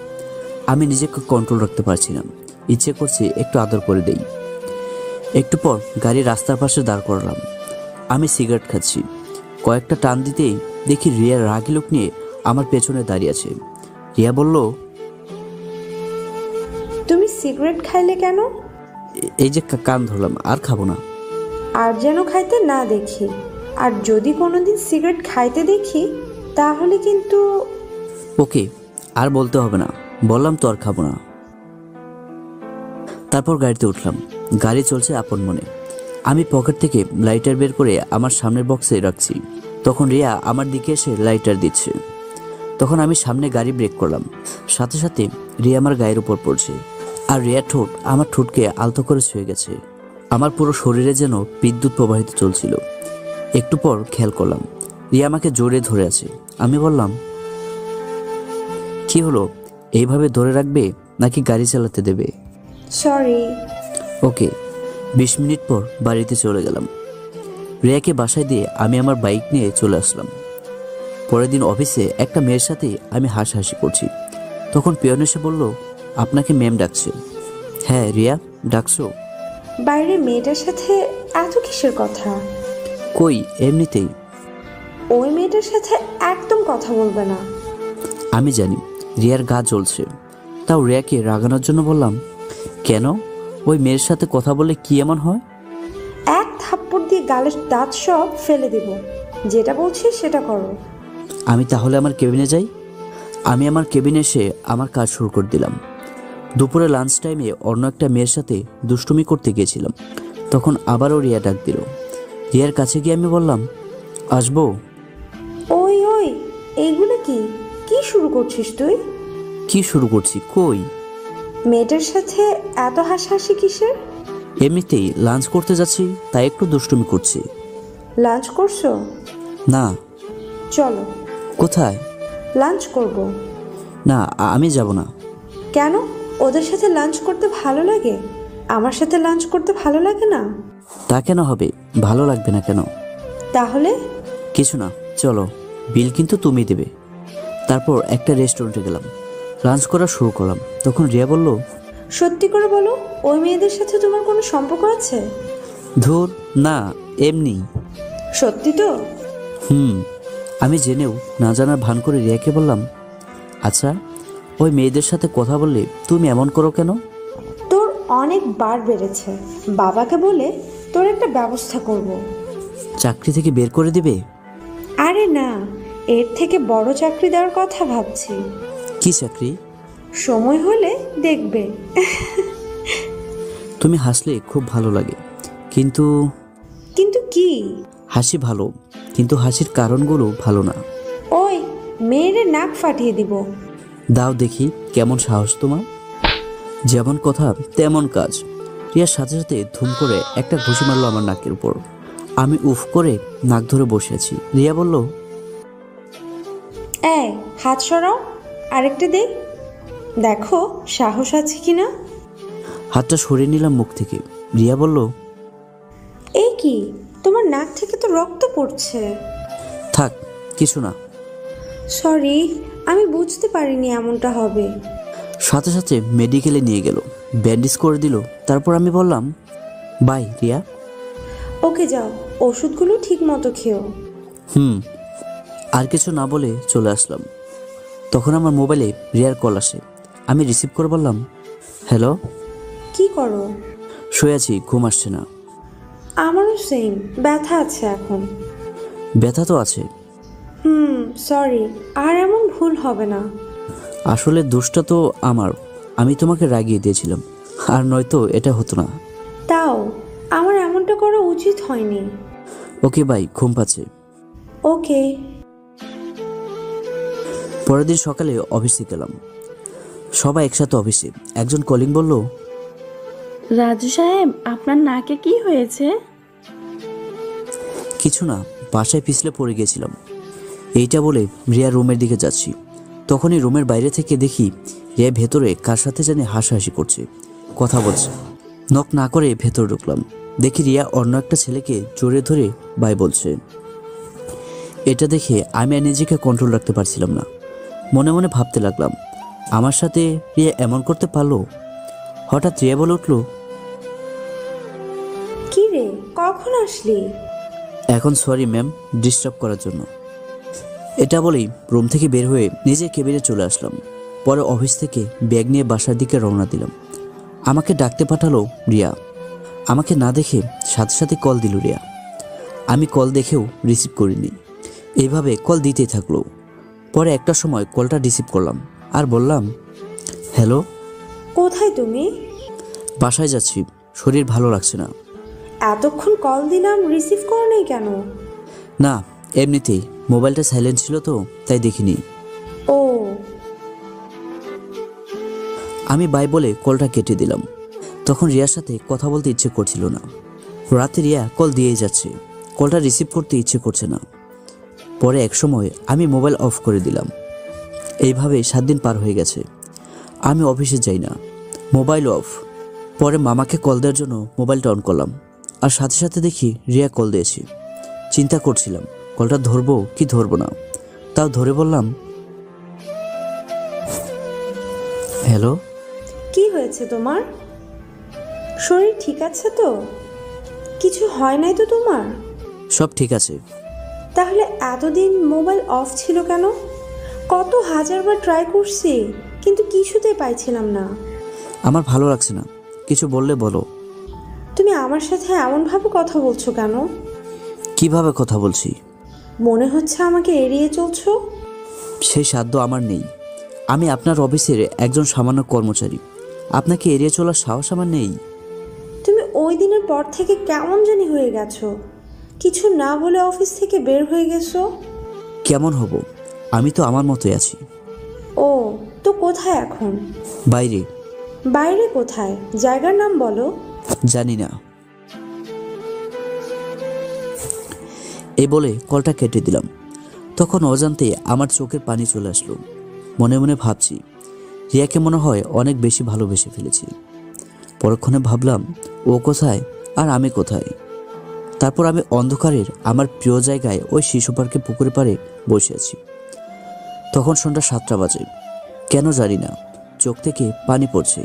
আমি নিজেকে কন্ট্রোল রাখতে পারছি না। ইচ্ছে করছে একটু আদর করে দেই। একটু পর গাড়ি রাস্তার পাশে দাঁড় করালাম। আমি সিগারেট খাচ্ছি। কয়েকটা টান দিতেই দেখি রিয়ার রাগি লোক নিয়ে আমার পেছনে দাঁড়িয়ে আছে। রিয়া বলল, তুমি সিগারেট খাইলে কেন? এই যে কান ধরলাম, আর খাবো না। আর যেন খাইতে না দেখি, আর যদি কোনোদিন সিগারেট খাইতে দেখি তাহলে কিন্তু। ওকে, আর বলতে হবে না, বললাম তো আর খাবো না। তারপর গাড়িতে উঠলাম। গাড়ি চলছে আপন মনে। আমি পকেট থেকে লাইটার বের করে আমার সামনের বক্সে রাখছি। তখন রিয়া আমার দিকে এসে লাইটার দিচ্ছে। তখন আমি সামনে গাড়ি ব্রেক করলাম। সাথে সাথে রিয়া আমার গায়ের উপর পড়ছে, আর রিয়ার ঠোঁট আমার ঠোঁটকে আলতো করে ছুঁয়ে গেছে। আমার পুরো শরীরে যেন বিদ্যুৎ প্রবাহিত চলছিল। একটু পর খেয়াল করলাম রিয়া আমাকে জোরে ধরে আছে। আমি বললাম, কি হলো, এইভাবে ধরে রাখবে নাকি গাড়ি চালাতে দেবে? সরি। ওকে। 20 মিনিট পর বাড়িতে চলে গেলাম। রিয়াকে বাসায় দিয়ে আমি আমার বাইক নিয়ে চলে আসলাম। পরের দিন অফিসে একটা মেয়ের সাথে আমি হাসাহাসি করছি। তখন পিয়ন এসে বলল, আপনাকে ম্যাম ডাকছে। হ্যাঁ রিয়া, ডাকছো? বাইরে মেয়েটার সাথে এত কিসের কথা? কই, এমনিতেই। ওই মেয়েটার সাথে একদম কথা বলবে না। আমি জানি রিয়ার গা জ্বলছে, তাও রিয়াকে রাগানোর জন্য বললাম, কেন? ওই মেয়ের সাথে কথা বলে কি এমন হয়? এক থাপ্পড় দিয়ে গালের দাঁত সব ফেলে দেব। যেটা বলছি সেটা করো। আমি তাহলে আমার কেবিনে যাই। আমি আমার কেবিনে এসে আমার কাজ শুরু করে দিলাম। দুপুরে লাঞ্চ টাইমে অন্য একটা মেয়ের সাথে দুষ্টুমি করতে গিয়েছিলাম। তখন আবারও রিয়া ডাক দিল। রিয়ার কাছে গিয়ে আমি বললাম, আসবো? ওই ওই, এইগুলো কি কি শুরু করছিস তুই? কি শুরু করছি? কই? মেয়েটার সাথে এত হাসাহাসি কিসের? এমনিতেই লাঞ্চ করতে যাচ্ছি, তাই একটু দুষ্টুমি করছি। লাঞ্চ করছো? না। চলো। কোথায়? লাঞ্চ করব। না, আমি যাব না। কেন? ওদের সাথে লাঞ্চ করতে ভালো লাগে, আমার সাথে লাঞ্চ করতে ভালো লাগে না? তা কেন হবে? ভালো লাগবে না কেন? তাহলে? কিছু না, চলো। বিল কিন্তু তুমি দেবে। তারপর একটা রেস্টুরেন্টে গেলাম। লাঞ্চ করা শুরু করলাম। তখন রিয়া বলল, সত্যি করে বলো, ওই মেয়েদের সাথে তোমার কোনো সম্পর্ক আছে? ধুর না, এমনি। সত্যি তো? আমি জেনেও না জানার ভান করে রিয়াকে বললাম, আচ্ছা, ওই মেয়েদের সাথে কথা বললে তুমি এমন করো কেন? তোর অনেক বার বেড়েছে। বাবাকে বলে তোর একটা ব্যবস্থা করব। চাকরি থেকে বের করে দিবে? আরে না, এর থেকে বড় চাকরি দেওয়ার কথা ভাবছি। কি চাকরি? সময় হলে দেখবে। তুমি হাসলে খুব ভালো লাগে, কিন্তু কিন্তু কি? হাসি ভালো, কিন্তু হাসির কারণগুলো ভালো না। ওই মেয়েরে নাক ফাটিয়ে দিব। দাও দেখি কেমন সাহস তোমার। যেমন কথা তেমন কাজ। রিয়ার সাথে সাথে ধুম করে একটা ঘুষি মারলো আমার নাকের উপর। আমি উফ করে নাক ধরে বসে আছি। রিয়া বলল, এই হাত সরাও, আরেকটা দে, দেখো সাহস আছে কিনা। হাতটা সরিয়ে নিলাম মুখ থেকে। রিয়া বলল, এই কি, তোমার নাক থেকে তো রক্ত পড়ছে। থাক, কিছু না। সরি, আমি বুঝতে পারিনি এমনটা হবে। সাথে সাথে মেডিকেলে নিয়ে গেল, ব্যান্ডেজ করে দিল। তারপর আমি বললাম, বাই রিয়া। ওকে যাও, ওষুধগুলো ঠিক মতো খেও। আর কিছু না বলে চলে আসলাম। তখন আমার মোবাইলে রিয়ার কল আসে। আমি রিসিভ করে বললাম, হ্যালো। কি করো? শুয়ে আছি, ঘুম আসছে না। আমারও সেম, ব্যথা আছে এখন। ব্যথা তো আছে। সরি, আর এমন ভুল হবে না। আসলে দোষটা তো আমার। আমি তোমাকে রাগিয়ে দিয়েছিলাম, আর নয়তো এটা হতো না। তাও আমার এমনটা করা উচিত হয়নি। ওকে বাই, ঘুম পাচ্ছে। ওকে। পরের দিন সকালে অফিসে গেলাম। সবাই একসাথে অফিসে। একজন কলিং বলল, রাজু সাহেব, আপনার নাকে কি হয়েছে? কিছু না, বাসায় পিছলে পড়ে গিয়েছিলাম। এইটা বলে রিয়া রুমের দিকে যাচ্ছি। তখনই রুমের বাইরে থেকে দেখি রিয়া ভেতরে কার সাথে জানি হাসাহাসি করছে, কথা বলছে। নক না করে ভেতরে ঢুকলাম। দেখি রিয়া অন্য একটা ছেলেকে জোরে ধরে বাই বলছে। এটা দেখে আমি আর নিজেকে কন্ট্রোল রাখতে পারছিলাম না। মনে মনে ভাবতে লাগলাম, আমার সাথে রিয়া এমন করতে পারলো? হঠাৎ রিয়া বলে উঠলো, কি রে, কখন আসলি? এখন সরি ম্যাম ডিস্টার্ব করার জন্য। এটা বলেই রুম থেকে বের হয়ে নিজের কেবিনে চলে আসলাম। পরে অফিস থেকে ব্যাগ নিয়ে বাসার দিকে রওনা দিলাম। আমাকে ডাকতে পাঠালো রিয়া। আমাকে না দেখে সাথে সাথে কল দিল রিয়া। আমি কল দেখেও রিসিভ করিনি, এইভাবে কল দিতেই থাকলো। পরে একটা সময় কলটা রিসিভ করলাম আর বললাম, হ্যালো। কোথায় তুমি? বাসায় যাচ্ছি, শরীর ভালো লাগছে না। এতক্ষণ কল দিলাম, রিসিভ করো নাই কেন? না, এমনিতেই মোবাইলটা সাইলেন্ট ছিল তো, তাই দেখিনি। ও, আমি বাই বলে কলটা কেটে দিলাম। তখন রিয়ার সাথে কথা বলতে ইচ্ছে করছিল না। রাতে রিয়া কল দিয়েই যাচ্ছে, কলটা রিসিভ করতে ইচ্ছে করছে না। পরে এক সময় আমি মোবাইল অফ করে দিলাম। এইভাবে 7 দিন পার হয়ে গেছে। আমি অফিসে যাই না, মোবাইল অফ। পরে মামাকে কল দেওয়ার জন্য মোবাইলটা অন করলাম, আর সাথে সাথে দেখি রিয়া কল দিয়েছি। চিন্তা করছিলাম কলটা ধরবো কি ধরবো না, তাও ধরে বললাম, হ্যালো। কি হয়েছে তোমার? শরীর ঠিক আছে তো? কিছু হয় নাই তো তোমার? সব ঠিক আছে। তাহলে এতদিন মোবাইল অফ ছিল কেন? কত হাজারবার ট্রাই করছি, কিন্তু কিছুতেই পাইছিলাম না। আমার ভালো লাগছে না, কিছু বললে বলো। তুমি আমার সাথে এমনভাবে কথা বলছো কেন? কিভাবে কথা বলছি? মনে হচ্ছে আমাকে এড়িয়ে চলছো। সেই সাধ্য আমার নেই। আমি আপনার অফিসের একজন সামান্য কর্মচারী, আপনাকে এড়িয়ে চলার সাহস আমার নেই। তুমি ওই দিনের পর থেকে কেমন জানি হয়ে গেছো, কিছু না বলে অফিস থেকে বের হয়ে গেছো। কেমন হব? আমি তো আমার মতোই আছি। ও, তো কোথায় এখন? বাইরে। বাইরে কোথায়? জায়গার নাম বলো। জানি না। এই বলে কলটা কেটে দিলাম। তখন অজান্তে আমার চোখের পানি চলে আসলো। মনে মনে ভাবছি, রিয়াকে মনে হয় অনেক বেশি ভালোবেসে ফেলেছি। পরক্ষণে ভাবলাম, ও কোথায় আর আমি কোথায়। তারপর আমি অন্ধকারের আমার প্রিয় জায়গায় ওই শিশু পার্কে পুকুরে পাড়ে বসে আছি। তখন সন্ধ্যা 7টা বাজে। কেন জানি না চোখ থেকে পানি পড়ছে,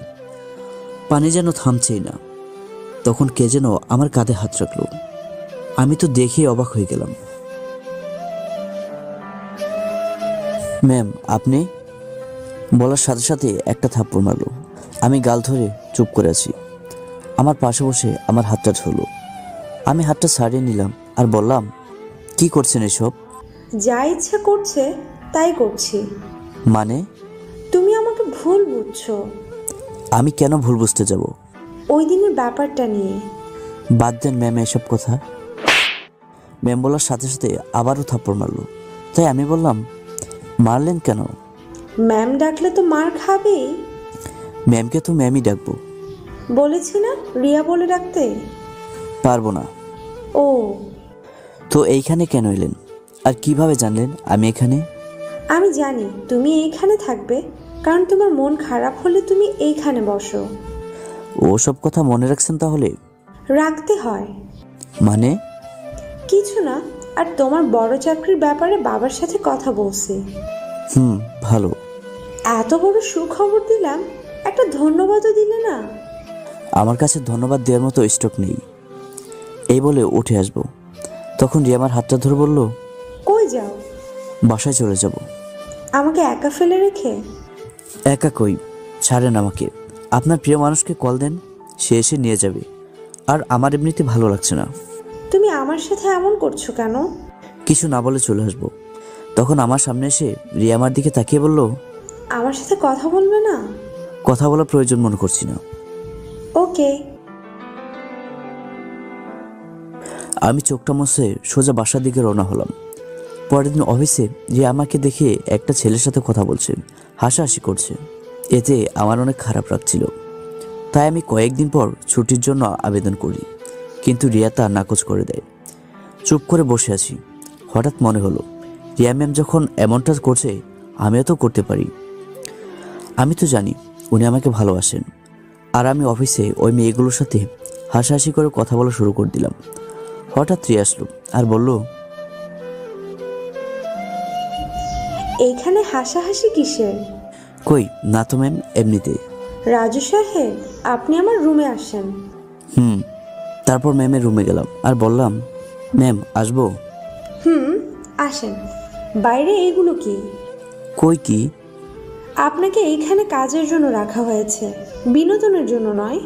পানি যেন থামছেই না। তখন কে যেন আমার কাঁধে হাত রাখলো। আমি তো দেখে অবাক হয়ে গেলাম। ম্যাম আপনি? বলার সাথে সাথে একটা থাপ্পড় মারলো। আমি গাল ধরে চুপ করে আছি। আমার পাশে বসে আমার হাতটা ধরলো। আমি হাতটা ছাড়িয়ে নিলাম আর বললাম, কি করছেন এসব? যা ইচ্ছা করছে তাই করছি। মানে? তুমি আমাকে ভুল বুঝছো। আমি কেন ভুল বুঝতে যাব? ওই দিনের ব্যাপারটা নিয়ে। বাদ দেন ম্যাম এসব কথা। ম্যাম বলার সাথে সাথে আবারও থাপ্পড় মারলো। তাই আমি বললাম, মারলেন কেন? ম্যাম ডাকলে তো মার খাবেই। ম্যামকে তো ম্যামই ডাকবো। বলেছি না রিয়া বলে ডাকতে। পারবো না। ও, তো এইখানে কেন এলেন আর কিভাবে জানলেন আমি এখানে? আমি জানি তুমি এইখানে থাকবে, কারণ তোমার মন খারাপ হলে তুমি এইখানে বসো। ও সব কথা মনে রাখছেন তাহলে? রাখতে হয়। মানে? কিছু না, আর তোমার বড় চাকরির ব্যাপারে বাবার সাথে কথা বলছি। ভালো। এত বড় সুখবর দিলাম, একটা ধন্যবাদও দিলে না। আমার কাছে ধন্যবাদ দেওয়ার মতো স্টক নেই। এই বলে উঠে আসবো, তখন রিয়া আমার হাতটা ধরে বলল, কই যাও? বাসায় চলে যাব। আমাকে একা ফেলে রেখে? একা কই, ছাড়েন আমাকে। আপনার প্রিয় মানুষকে কল দেন, সে এসে নিয়ে যাবে। আর আমার এমনিতে ভালো লাগছে না। তুমি আমার সাথে এমন করছো কেন? কিছু না বলে চলে আসবো। তখন আমার সামনে এসে রিয়া আমার দিকে তাকিয়ে বলল, আমার সাথে কথা বলবে না? কথা বলার প্রয়োজন মনে করছি না। ওকে। আমি চোখটা মুছে সোজা বাসার দিকে রওনা হলাম। পরের দিন অফিসে রিয়া আমাকে দেখে একটা ছেলের সাথে কথা বলছে, হাসাহাসি করছে। এতে আমার অনেক খারাপ লাগছিল। তাই আমি কয়েকদিন পর ছুটির জন্য আবেদন করি, কিন্তু রিয়া তা নাকচ করে দেয়। চুপ করে বসে আছি। হঠাৎ মনে হলো রিয়া ম্যাম যখন এমনটা করছে আমিও তো করতে পারি। আমি তো জানি উনি আমাকে ভালোবাসেন, আর আমি অফিসে ওই মেয়েগুলোর সাথে হাসাহাসি করে কথা বলা শুরু করে দিলাম। হঠাৎ রিয়া আসলো আর বলল, এইখানে হাসাহাসি কিসের? কই না তো ম্যাম, এমনিতে। রাজু সাহেব, আপনি আমার রুমে আসেন। তারপর ম্যামের রুমে গেলাম আর বললাম, ম্যাম আসবো? আসেন। বাইরে এগুলো কি? কই কি? আপনাকে এইখানে কাজের জন্য রাখা হয়েছে, বিনোদনের জন্য নয়।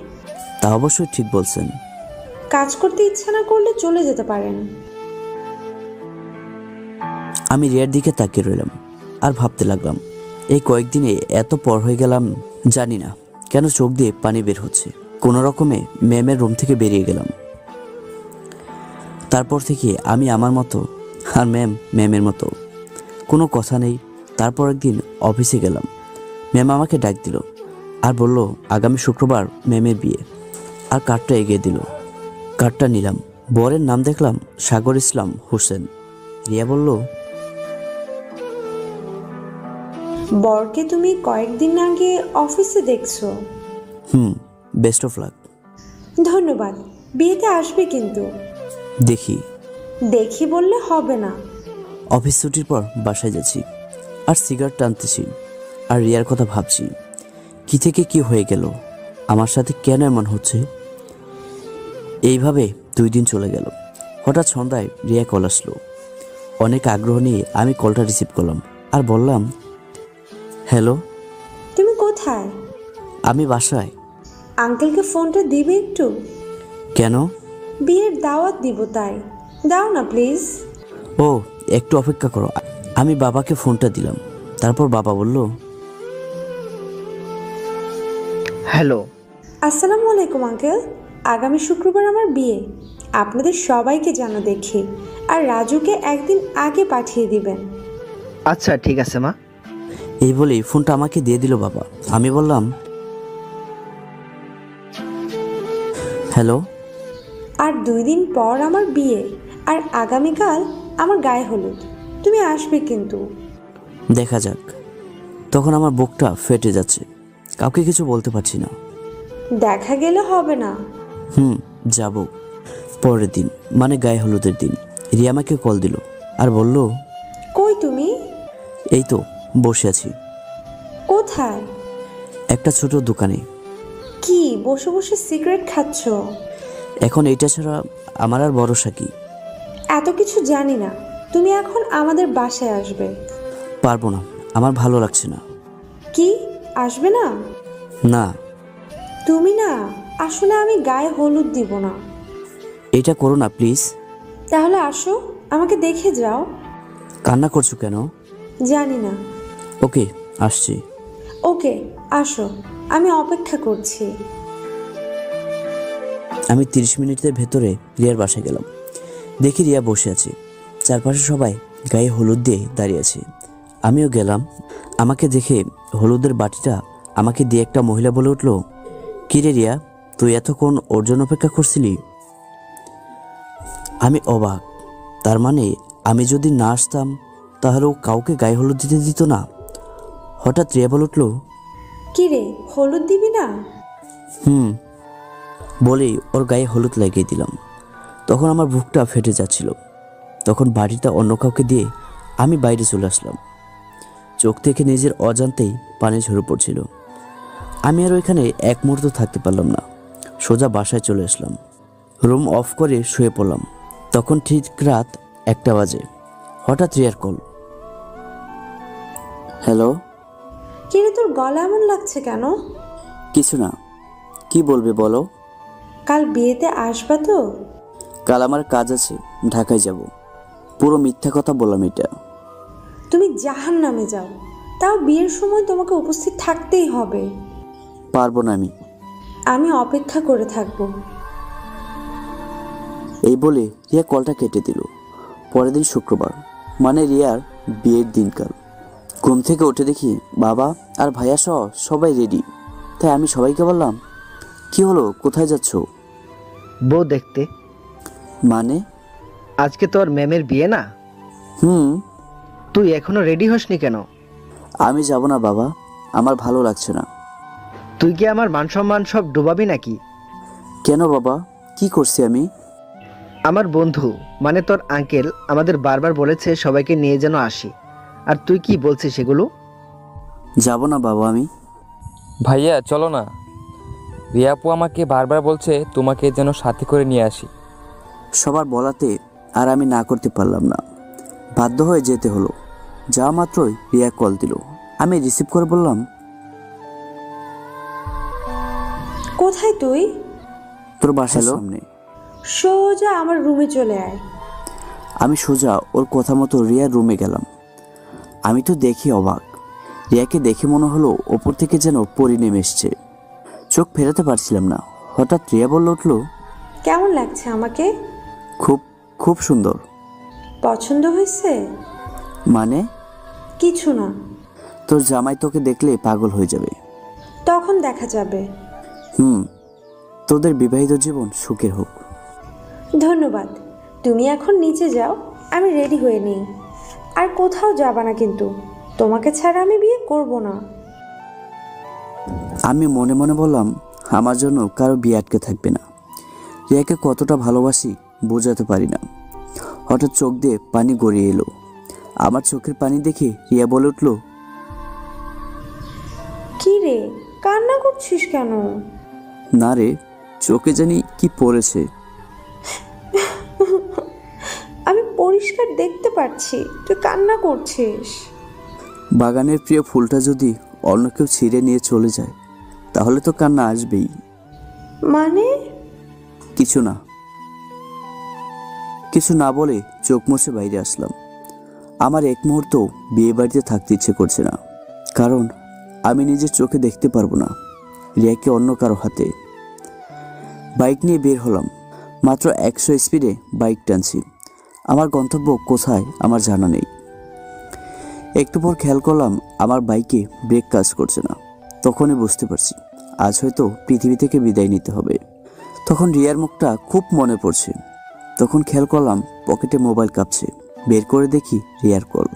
তা অবশ্যই ঠিক বলছেন। কাজ করতে ইচ্ছা না করলে চলে যেতে পারেন। আমি রিয়ার দিকে তাকিয়ে রইলাম আর ভাবতে লাগলাম, এই কয়েকদিনে এত পর হয়ে গেলাম, জানি না কেন চোখ দিয়ে পানি বের হচ্ছে। কোনো রকমে ম্যামের রুম থেকে বেরিয়ে গেলাম। তারপর থেকে আমি আমার মতো, আর ম্যাম ম্যামের মতো। কোনো কথা নেই। তারপর একদিন অফিসে গেলাম। ম্যাম আমাকে ডাক দিল আর বলল, আগামী শুক্রবার ম্যামের বিয়ে। আর কার্ডটা এগিয়ে দিল। কার্ডটা নিলাম। বরের নাম দেখলাম সাগর ইসলাম হোসেন। রিয়া বলল, বরকে তুমি কয়েকদিন আগে অফিসে দেখছো। Best of luck. ধন্যবাদ। বিয়েতে আসবে কিন্তু। দেখি। দেখি বললে হবে না। অফিস ছুটির পর বাসায় যাচ্ছি আর সিগারেট টানতেছি আর রিয়ার কথা ভাবছি। কি থেকে কি হয়ে গেল, আমার সাথে কেন এমন হচ্ছে। এইভাবে 2 দিন চলে গেল। হঠাৎ সন্ধ্যায় রিয়া কল আসলো। অনেক আগ্রহ নিয়ে আমি কলটা রিসিভ করলাম আর বললাম, হ্যালো। তুমি কোথায়? আমি বাসায়। আঙ্কেলকে ফোনটা দিবে একটু? কেন? বিয়ের দাওয়াত দিব তাই। দাও না প্লিজ। ও, একটু অপেক্ষা করো। আমি বাবাকে ফোনটা দিলাম। তারপর বাবা বলল, হ্যালো। আসসালামু আলাইকুম আঙ্কেল। আগামী শুক্রবার আমার বিয়ে, আপনাদের সবাইকে যেন দেখি, আর রাজুকে একদিন আগে পাঠিয়ে দিবেন। আচ্ছা ঠিক আছে মা। এই বলেই ফোনটা আমাকে দিয়ে দিল বাবা। আমি বললাম, হ্যালো। আর 2 দিন পর আমার বিয়ে, আর আগামীকাল আমার গায়ে হলুদ। তুমি আসবে কিন্তু। দেখা যাক। তখন আমার বুকটা ফেটে যাচ্ছে, কাউকে কিছু বলতে পারছি না। দেখা গেলে হবে না। যাব। পরের দিন মানে গায়ে হলুদের দিন রিয়া আমাকে কল দিল আর বলল, কই তুমি? এই তো বসে আছি কোথায়? একটা ছোট দোকানে। কি বসে বসে সিগারেট খাচ্ছ? এখন এইটা ছাড়া আমার আর ভরসা কি? এত কিছু জানি না। তুমি এখন আমাদের বাসায় আসবে। পারবো না, আমার ভালো লাগছে না। কি আসবে না? না। তুমি না, আসলে আমি গায়ে হলুদ দিব না। এটা করো না প্লিজ। তাহলে আসো, আমাকে দেখে যাও। কান্না করছো কেন? জানি না। ওকে, আসছি। ওকে, আসো, আমি অপেক্ষা করছি। আমি 30 মিনিটের ভেতরে রিয়ার বাসায় গেলাম। দেখি রিয়া বসে আছে, চারপাশে সবাই গায়ে হলুদ দিয়ে দাঁড়িয়ে আছে। আমিও গেলাম। আমাকে দেখে হলুদের বাটিটা আমাকে দিয়ে একটা মহিলা বলে উঠল, কি রে রিয়া, তুই এতক্ষণ ওর জন্য অপেক্ষা করছিলি? আমি অবাক। তার মানে আমি যদি না আসতাম তাহলে ও কাউকে গায়ে হলুদ দিতে দিত না। হঠাৎ রিয়া বলে উঠল, কি রে, হলুদ দিবি না? বলেই ওর গায়ে হলুদ লাগিয়ে দিলাম। তখন আমার বুকটা ফেটে যাচ্ছিল। তখন বাড়িটা অন্য কাউকে দিয়ে আমি বাইরে চলে আসলাম। চোখ থেকে নিজের অজান্তেই পানি ঝরে পড়ছিল। আমি আর ওইখানে এক মুহূর্ত থাকতে পারলাম না। সোজা বাসায় চলে আসলাম। রুম অফ করে শুয়ে পড়লাম। তখন ঠিক রাত 1টা বাজে। হঠাৎ রিয়ার কল। হ্যালো। কি রে, তোর গলা এমন লাগছে কেন? কিছু না, কি বলবে বলো? কাল বিয়েতে আসবা তো? কাল আমার কাজ আছে, ঢাকায় যাব। পুরো মিথ্যা কথা বললাম এটা। তুমি জাহান্নামে যাও, তাও বিয়ের সময় তোমাকে উপস্থিত থাকতেই হবে। পারবো না আমি। আমি অপেক্ষা করে থাকবো। এই বলে রিয়া কলটা কেটে দিল। পরের দিন শুক্রবার, মানে রিয়ার বিয়ের দিনকাল। ঘুম থেকে উঠে দেখি বাবা আর ভাইয়া সহ সবাই রেডি। তাই আমি সবাইকে বললাম, কি হলো, কোথায় যাচ্ছ? বউ দেখতে। মানে? আজকে তোর ম্যামের বিয়ে না? তুই এখনো রেডি হসনি কেন? আমি যাব না বাবা, আমার ভালো লাগছে না। তুই কি আমার মান সম্মান সব ডুবাবি নাকি? কেন বাবা, কি করছি আমি? আমার বন্ধু মানে তোর আঙ্কেল আমাদের বারবার বলেছে সবাইকে নিয়ে যেন আসি, আর তুই কি বলছিস সেগুলো? যাব না বাবা আমি। ভাইয়া চলো না, রিয়াপু আমাকে বারবার বলছে তোমাকে যেন সাথে করে নিয়ে আসি। সবার বলাতে আর আমি না করতে পারলাম না, বাধ্য হয়ে যেতে হলো। যাওয়া মাত্রই রিয়া কল দিল। আমি রিসিভ করে বললাম, কোথায় তুই? তোর বাসার সামনে। সোজা আমার রুমে চলে আয়। আমি সোজা ওর কথা মতো রিয়ার রুমে গেলাম। আমি তো দেখি অবাক। রিয়াকে দেখে মনে হলো ওপর থেকে যেন পরি নেমে এসছে। চোখ ফেরাতে পারছিলাম না। হঠাৎ রিয়া বলে উঠল, কেমন লাগছে আমাকে? খুব খুব সুন্দর। পছন্দ হয়েছে? মানে? কিছু না। তোর জামাই তোকে দেখলে পাগল হয়ে যাবে। তখন দেখা যাবে। তোদের বিবাহিত জীবন সুখের হোক। ধন্যবাদ। তুমি এখন নিচে যাও, আমি রেডি হয়ে নিই। আর কোথাও যাবা না কিন্তু, তোমাকে ছাড়া আমি বিয়ে করব না। আমি মনে মনে বললাম, আমার জন্য কারো বিয়ে আটকে থাকবে না। রিয়াকে কতটা ভালোবাসি বোঝাতে পারি না। হঠাৎ চোখ দিয়ে পানি গড়িয়ে এলো। আমার চোখের পানি দেখে রিয়া বলে উঠল, কি রে, কান্না করছিস কেন? না রে, চোখে জানি কি পড়েছে। আমি পরিষ্কার দেখতে পাচ্ছি তুই কান্না করছিস। বাগানের প্রিয় ফুলটা যদি অন্য কেউ ছিঁড়ে নিয়ে চলে যায় তাহলে তো কান্না আসবেই। মানে? কিছু না বলে চোখ মুছে বাইরে আসলাম। আমার এক মুহূর্ত বিয়ে বাড়িতে থাকতে ইচ্ছে করছে না, কারণ আমি নিজের চোখে দেখতে পারবো না রিয়াকে অন্য কারো হাতে। বাইক নিয়ে বের হলাম। মাত্র 100 স্পিডে বাইক টানছি। আমার গন্তব্য কোথায় আমার জানা নেই। একটু পর খেয়াল করলাম আমার বাইকে ব্রেক কাজ করছে না। তখনই বুঝতে পারছি আজ হয়তো পৃথিবী থেকে বিদায় নিতে হবে। তখন রিয়ার মুখটা খুব মনে পড়ছে। তখন খেয়াল করলাম পকেটে মোবাইল কাঁপছে। বের করে দেখি রিয়ার কল।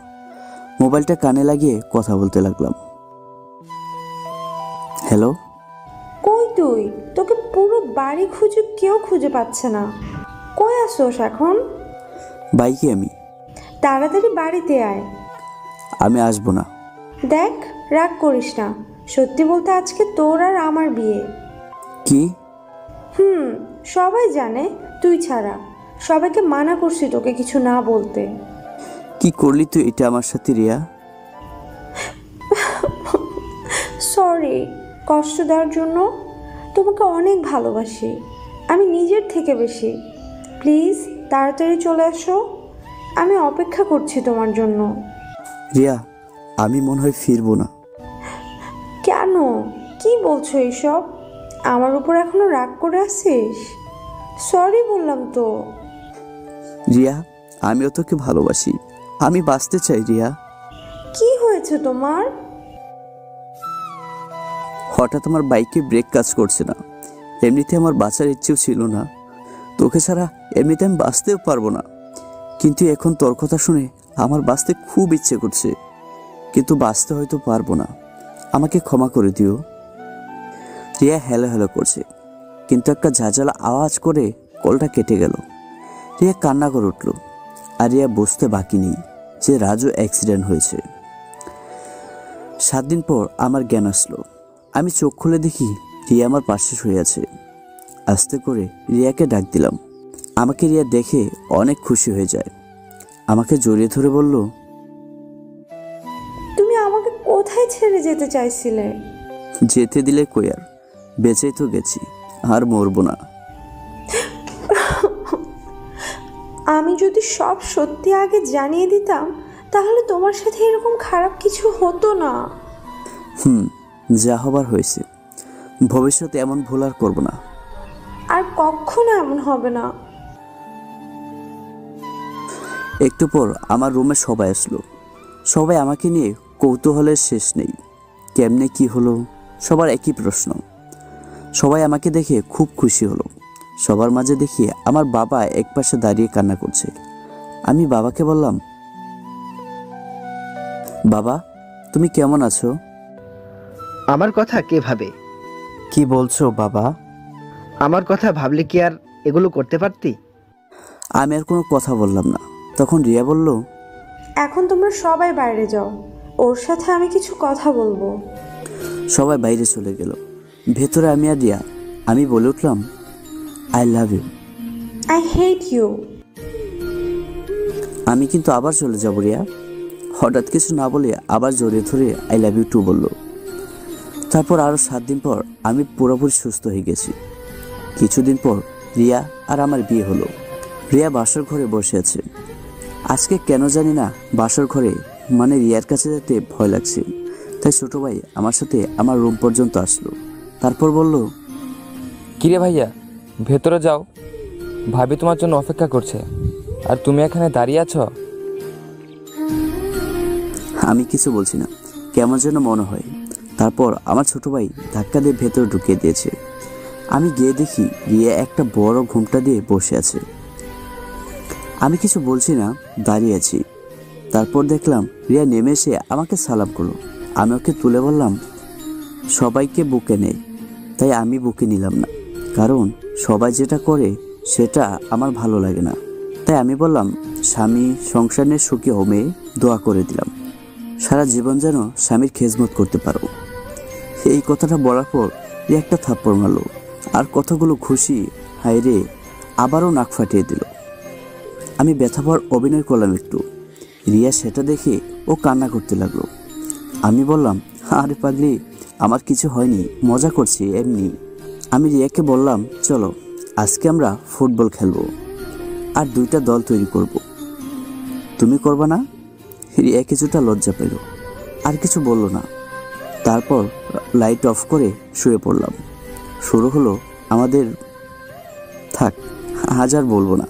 মোবাইলটা কানে লাগিয়ে কথা বলতে লাগলাম। হ্যালো। কই তুই? তোকে পুরো বাড়ি খুঁজে কেউ খুঁজে পাচ্ছে না। কই আসোস এখন? বাইকে আমি। তাড়াতাড়ি বাড়িতে আয়। আমি আসবো না। দেখ, রাগ করিস না। সত্যি বলতে আজকে তোর আর আমার বিয়ে। কি? সবাই জানে, তুই ছাড়া। সবাইকে মানা করছি তোকে কিছু না বলতে। কি করলি তুই এটা আমার সাথে রিয়া? সরি কষ্ট দেওয়ার জন্য। তোমাকে অনেক ভালোবাসি, আমি নিজের থেকে বেশি। প্লিজ তাড়াতাড়ি চলে আসো, আমি অপেক্ষা করছি তোমার জন্য। রিয়া, আমি মনে হয় ফিরবো না। কেন? কি বলছো এইসব? আমার উপর এখনো রাগ করে আছিস? সরি বললাম তো। রিয়া, আমিও তোকে ভালোবাসি, আমি বাঁচতে চাই রিয়া। কি হয়েছে তোমার? হঠাৎ আমার বাইকে ব্রেক কাজ করছে না। এমনিতে আমার বাঁচার ইচ্ছেও ছিল না। তোকে ছাড়া এমনিতে আমি বাঁচতেও পারবো না। কিন্তু এখন তোর কথা শুনে আমার বাঁচতে খুব ইচ্ছে করছে, কিন্তু বাঁচতে হয়তো পারবো না। আমাকে ক্ষমা করে দিও। রিয়া হ্যালো হ্যালো করছে, কিন্তু একটা ঝাঁঝালা আওয়াজ করে কলটা কেটে গেল। রিয়া কান্না করে উঠল। আর রিয়া বুঝতে বাকি নেই যে রাজু অ্যাক্সিডেন্ট হয়েছে। 7 দিন পর আমার জ্ঞান আসলো। আমি চোখ খুলে দেখি রিয়া আমার পাশে শুয়ে আছে। আস্তে করে রিয়াকে ডাক দিলাম। আমাকে রিয়া দেখে অনেক খুশি হয়ে যায়। আমাকে জড়িয়ে ধরে বলল, তুমি আমাকে কোথায় ছেড়ে যেতে চাইছিলে? যেতে দিলে কই আর, বেঁচেই তো গেছি, আর মরবো না। আমি যদি সব সত্যি আগে জানিয়ে দিতাম তাহলে তোমার সাথে এরকম খারাপ কিছু হতো না। যা হবার হয়েছে। ভবিষ্যতে এমন ভুল আর করবো না। আর কখনো এমন হবে না। একটু পর আমার রুমে সবাই আসলো। সবাই আমাকে নিয়ে কৌতূহলের শেষ নেই। কেমনে কি হলো, সবার একই প্রশ্ন। সবাই আমাকে দেখে খুব খুশি হলো। সবার মাঝে দেখি আমার বাবা একপাশে দাঁড়িয়ে কান্না করছে। আমি বাবাকে বললাম, বাবা, তুমি কেমন আছো? আমার কথা কে ভাবে? কি বলছো বাবা? আমার কথা ভাবলে কি আর এগুলো করতে পারতি? আমি আর কোনো কথা বললাম না। তখন রিয়া বলল, এখন তোমরা সবাই বাইরে যাও, ওর সাথে আমি কিছু কথা বলবো। সবাই বাইরে চলে গেল। ভেতরে আমি আর রিয়া। আমি বলে উঠলাম, I love you. I hate you. আমি কিন্তু আবার চলে যাব রিয়া। হঠাৎ কিছু না বলে আবার জড়িয়ে ধরে আই লাভ ইউ টু বলল। তারপর আরও 7 দিন পর আমি পুরোপুরি সুস্থ হয়ে গেছি। কিছুদিন পর রিয়া আর আমার বিয়ে হলো। রিয়া বাসর ঘরে বসে আছে। আজকে কেন জানি না বাসর ঘরে মানে রিয়ার কাছে যেতে ভয় লাগছে। তাই ছোট ভাই আমার সাথে আমার রুম পর্যন্ত আসলো। তারপর বলল, কিরে ভাইয়া, ভেতরে যাও, ভাবি তোমার জন্য অপেক্ষা করছে, আর তুমি এখানে দাঁড়িয়ে আছো। আমি কিছু বলছি না, কেমন যেন মনে হয়। তারপর আমার ছোট ভাই ধাক্কা দিয়ে ভেতরে ঢুকিয়ে দিয়েছে। আমি গিয়ে দেখি রিয়া একটা বড় ঘুমটা দিয়ে বসে আছে। আমি কিছু বলছি না, দাঁড়িয়ে আছি। তারপর দেখলাম রিয়া নেমে এসে আমাকে সালাম করলো। আমি ওকে তুলে বললাম, সবাইকে বুকে নেই, তাই আমি বুকে নিলাম না, কারণ সবাই যেটা করে সেটা আমার ভালো লাগে না। তাই আমি বললাম, স্বামী সংসার নিয়ে সুখী হোমে দোয়া করে দিলাম, সারা জীবন যেন স্বামীর খেজমত করতে পারো। এই কথাটা বলার পর রিয়া একটা থাপ্পড় মারলো, আর কতগুলো খুশি হায় রে আবারও নাক ফাটিয়ে দিল। আমি ব্যথা পাওয়ার অভিনয় করলাম একটু। রিয়া সেটা দেখে ও কান্না করতে লাগলো। আমি বললাম, আরে পাগলি, আমার কিছু হয়নি, মজা করছি এমনি। আমি রিয়াকে বললাম, চলো আজকে আমরা ফুটবল খেলবো আর 2টা দল তৈরি করব। তুমি করবা না? রিয়া কিছুটা লজ্জা পেল, আর কিছু বলল না। তারপর লাইট অফ করে শুয়ে পড়লাম। শুরু হলো আমাদের, থাক আজ আর বলবো না।